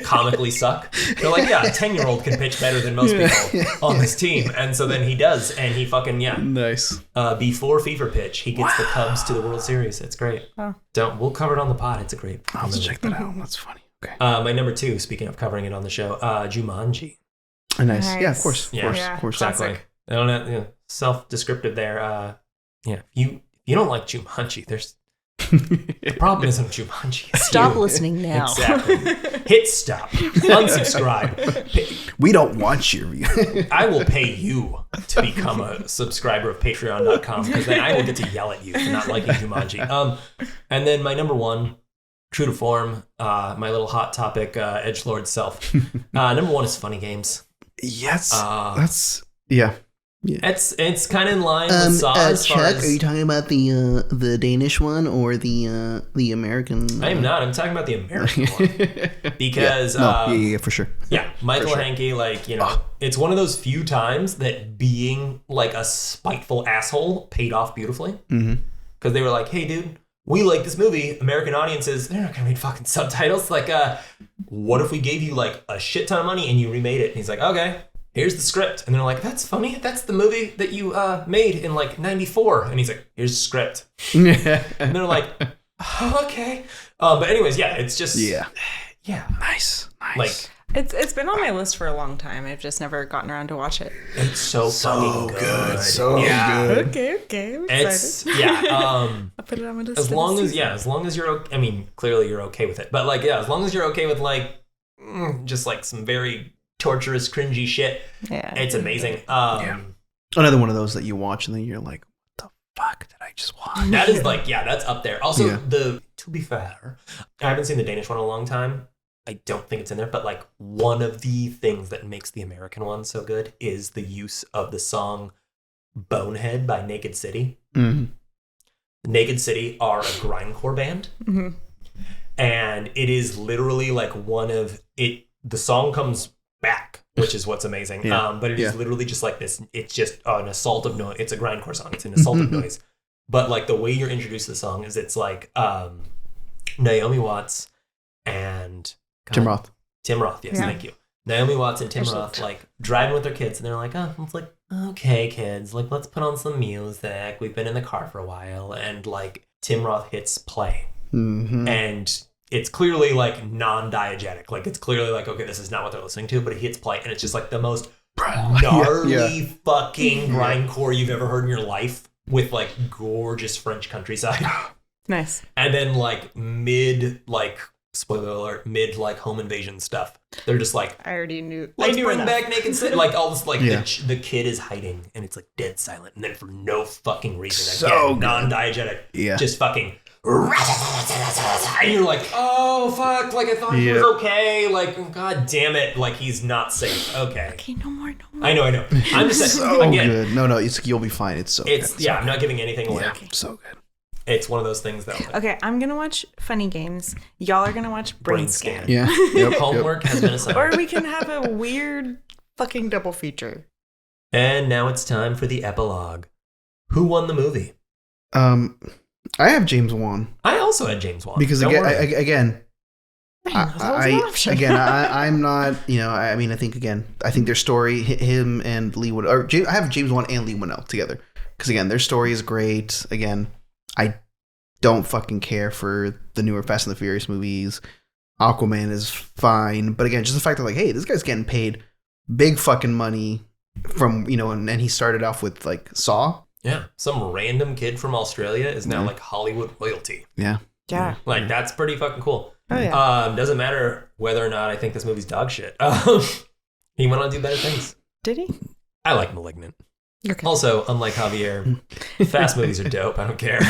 comically suck. They're like, yeah, a 10-year-old can pitch better than most people on this team. And so then he does. And he fucking,
Nice.
Before fever pitch, he gets the Cubs to the World Series. It's great. We'll cover it on the pod. It's a great
I'll have to check that out. That's funny. Okay.
My number 2, speaking of covering it on the show, Jumanji.
Nice. Yeah, of course. Of course.
Exactly. I don't know, self-descriptive there. You don't like Jumanji. The problem isn't Jumanji.
Stop listening now.
Exactly. Hit stop. Unsubscribe.
We don't want your review.
I will pay you to become a subscriber of patreon.com because then I will get to yell at you for not liking Jumanji. And then my number 1, true to form, my little hot topic, edgelord self. Number one is funny games.
Yes. That's yeah.
It's kind of in line with Saw.
Chuck, are you talking about the Danish one or the American?
I am not. I'm talking about the American one because
for sure.
Yeah, Michael Hanke, like, you know, it's one of those few times that being like a spiteful asshole paid off beautifully. Because they were like, hey, dude, we like this movie. American audiences, they're not gonna read fucking subtitles. Like, what if we gave you like a shit ton of money and you remade it? And he's like, okay. Here's the script. And they're like, that's funny. That's the movie that you made in like 94. And he's like, here's the script. And they're like, oh, okay. But anyways, yeah, it's just. Yeah.
Nice.
Like,
it's been on my list for a long time. I've just never gotten around to watch it.
It's so fucking good.
So good.
Okay. I'm excited.
I'll
put it on my list.
As long as you're okay. I mean, clearly you're okay with it. But like, yeah, as long as you're okay with like, just like some very torturous, cringy shit. Yeah, it's amazing.
Another one of those that you watch and then you're like, what the fuck did I just watch?
That is like, that's up there. Also, to be fair, I haven't seen the Danish one in a long time. I don't think it's in there, but like one of the things that makes the American one so good is the use of the song Bonehead by Naked City. Naked City are a grindcore band. And it is literally like the song comes back, which is what's amazing. But it is literally just like this. It's just an assault of noise. It's a grindcore song. It's an assault of noise. But like the way you're introduced to the song is it's like Naomi Watts and
Tim Roth.
Yes, thank you. Naomi Watts and Tim Roth like driving with their kids, and they're like, it's like, okay, kids, like let's put on some music. We've been in the car for a while, and like Tim Roth hits play, and it's clearly like non-diegetic. Like it's clearly like, okay, this is not what they're listening to, but he hits play and it's just like the most gnarly fucking grindcore you've ever heard in your life with like gorgeous French countryside.
Nice.
And then like mid home invasion stuff. They're just like,
I already knew.
Let's bring back Naked City. Like all this, like the kid is hiding and it's like dead silent. And then for no fucking reason, again, non-diegetic, just fucking. And you're like, oh fuck, like I thought he was okay, like god damn it, like he's not safe. Okay, no more. I know. I'm just saying, again,
good. No, you'll be fine. It's good.
I'm not giving anything away.
So good.
It's one of those things that.
Okay, I'm gonna watch Funny Games. Y'all are gonna watch Brain Scan.
Yeah.
Homework has been assigned.
Or we can have a weird fucking double feature.
And now it's time for the epilogue. Who won the movie?
I have James Wan.
I also had James Wan.
Because I'm not, I think their story, him and Lee Winnell, I have James Wan and Lee Winnell together. Because again, their story is great. Again, I don't fucking care for the newer Fast and the Furious movies. Aquaman is fine. But again, just the fact that like, hey, this guy's getting paid big fucking money from, and he started off with like Saw.
Yeah, some random kid from Australia is now like Hollywood royalty.
Yeah.
Like that's pretty fucking cool.
Oh yeah.
Doesn't matter whether or not I think this movie's dog shit. He went on to do better things.
Did he?
I like Malignant.
Okay.
Also, unlike Javier, fast movies are dope. I don't care.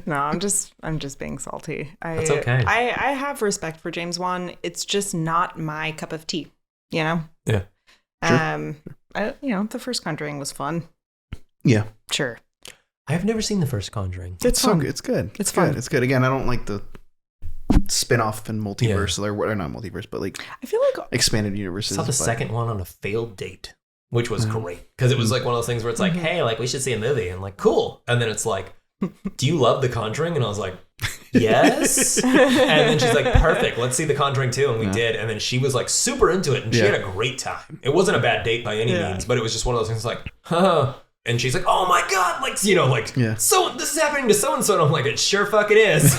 No, I'm just being salty.
That's okay.
I have respect for James Wan. It's just not my cup of tea.
Yeah.
Sure. The first Conjuring was fun.
Yeah.
Sure.
I have never seen the first Conjuring.
It's fun.
It's good.
It's fun.
It's good. Again, I don't like the spin-off and multiverse or not multiverse, but like
I feel like
expanded universes.
I saw the second one on a failed date, which was great because it was like one of those things where it's like, hey, like we should see a movie, and like cool, and then it's like, do you love The Conjuring? And I was like, yes. And then she's like, perfect, let's see The Conjuring 2, and we did, and then she was like super into it, and she had a great time. It wasn't a bad date by any means, but it was just one of those things like, and she's like, oh my god, like so this is happening to so and so, and I'm like, it sure fucking is.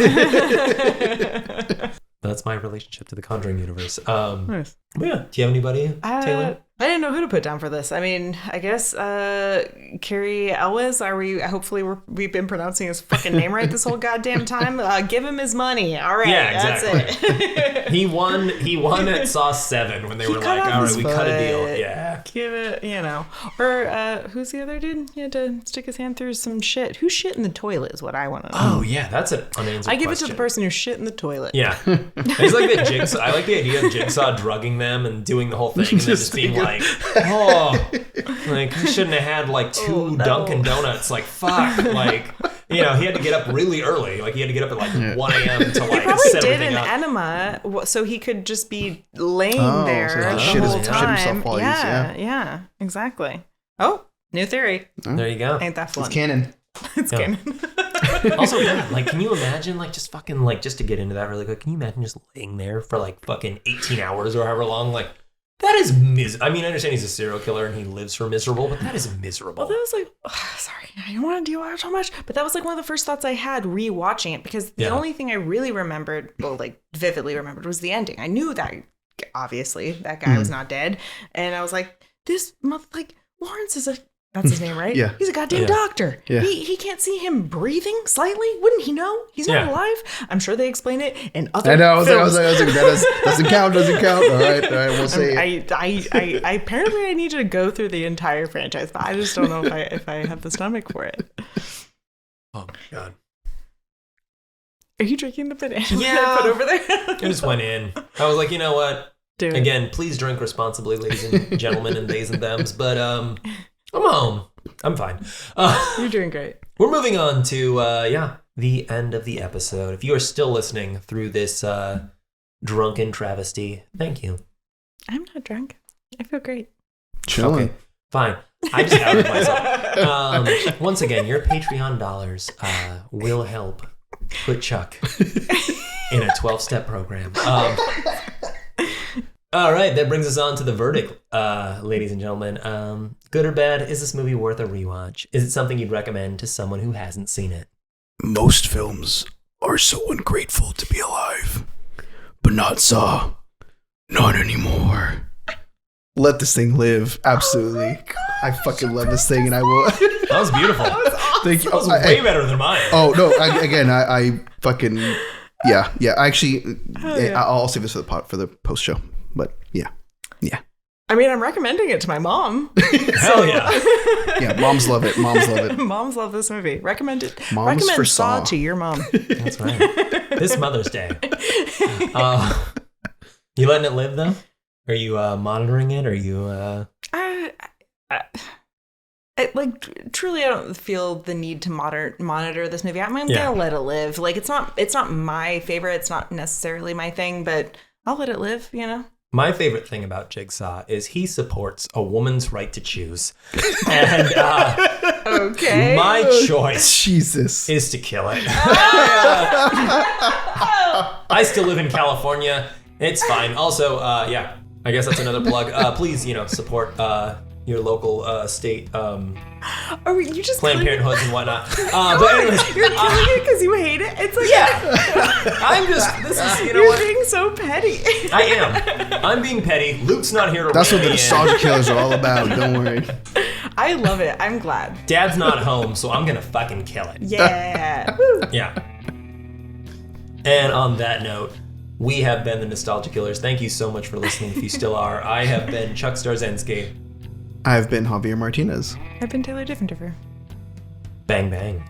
That's my relationship to the Conjuring universe.
Nice.
Yeah. Do you have anybody, Taylor?
I didn't know who to put down for this. I mean, I guess Carrie Elwes. Hopefully we've been pronouncing his fucking name right this whole goddamn time. Give him his money. All right,
yeah, exactly.
That's it.
He won at Saw 7 when they were like, all right, we cut a deal. Yeah.
Give it, Or who's the other dude? He had to stick his hand through some shit. Who shit in the toilet is what I want to know.
Oh, yeah, that's an unanswered
I give
question.
it to the person who shit in the toilet.
Yeah. It's like the Jigsaw. I like the idea of Jigsaw drugging them and doing the whole thing and then just being like, like, you shouldn't have had like 2 Dunkin' Donuts. Like, fuck. Like, he had to get up really early. Like, he had to get up at like 1 a.m. to like
probably
set
did
everything
an
up.
enema so he could just be laying there
so
the
shit
whole
himself
time.
while he's-
Yeah, exactly. Oh, new theory.
There you go.
Ain't that fun?
It's canon.
It's canon.
Also, God, like, can you imagine, like, just fucking, like, just to get into that really quick, can you imagine just laying there for, like, fucking 18 hours or however long? Like, that is I mean, I understand he's a serial killer and he lives for miserable, but that is miserable.
Well, that was like, sorry, I don't want to deal with it so much, but that was like one of the first thoughts I had rewatching it because the only thing I really remembered, like vividly remembered, was the ending. I knew that, obviously, that guy was not dead. And I was like, Lawrence is that's his name, right?
Yeah.
He's a goddamn doctor.
Yeah.
He can't see him breathing slightly. Wouldn't he know? He's not alive. I'm sure they explain it in other films.
I was like, that doesn't count. All right, we'll say it.
I apparently I need to go through the entire franchise, but I just don't know if I have the stomach for it.
Oh, my God.
Are you drinking the banana
Yeah.
that I put over there?
I just went in. I was like, you know what?
Do it.
Again, please drink responsibly, ladies and gentlemen and theys and thems, but I'm home. I'm fine.
You're doing great.
We're moving on to, the end of the episode. If you are still listening through this drunken travesty, thank you.
I'm not drunk. I feel great.
Chilling.
Okay, fine. I just outed myself. Once again, your Patreon dollars will help put Chuck in a 12-step program. All right, that brings us on to the verdict, ladies and gentlemen. Good or bad, is this movie worth a rewatch? Is it something you'd recommend to someone who hasn't seen it?
Most films are so ungrateful to be alive, but not Saw. Not anymore. Let this thing live. Absolutely. I fucking love this thing, and I will.
That was beautiful.
Thank you.
That was way better than mine.
Oh no! I fucking yeah. Actually, I'll save this for the post show. But yeah.
I mean, I'm recommending it to my mom.
Hell yeah.
Yeah, moms love it.
Moms love this movie. Recommend it.
Moms
recommend
for
Saw
Saw
to your mom.
That's right. This Mother's Day. You letting it live though? Are you monitoring it? Are you?
Truly, I don't feel the need to monitor this movie. I'm gonna let it live. Like it's not my favorite. It's not necessarily my thing, but I'll let it live.
My favorite thing about Jigsaw is he supports a woman's right to choose. And
okay,
my choice is to kill it. I still live in California. It's fine. Also, I guess that's another plug. Please, support your local state
you just
Planned Parenthoods and whatnot. But anyways,
you're killing it because you hate it. It's like
you're
being so petty.
I am. I'm being petty. Luke's not here to
That's what the
rein me in.
nostalgia killers are all about. Don't worry.
I love it. I'm glad.
Dad's not home, so I'm gonna fucking kill it.
Yeah.
Yeah. And on that note, we have been the Nostalgia Killers. Thank you so much for listening. If you still are, I have been Chuck Starzensky.
I've been Javier Martinez.
I've been Taylor Diffendiver.
Bang bang.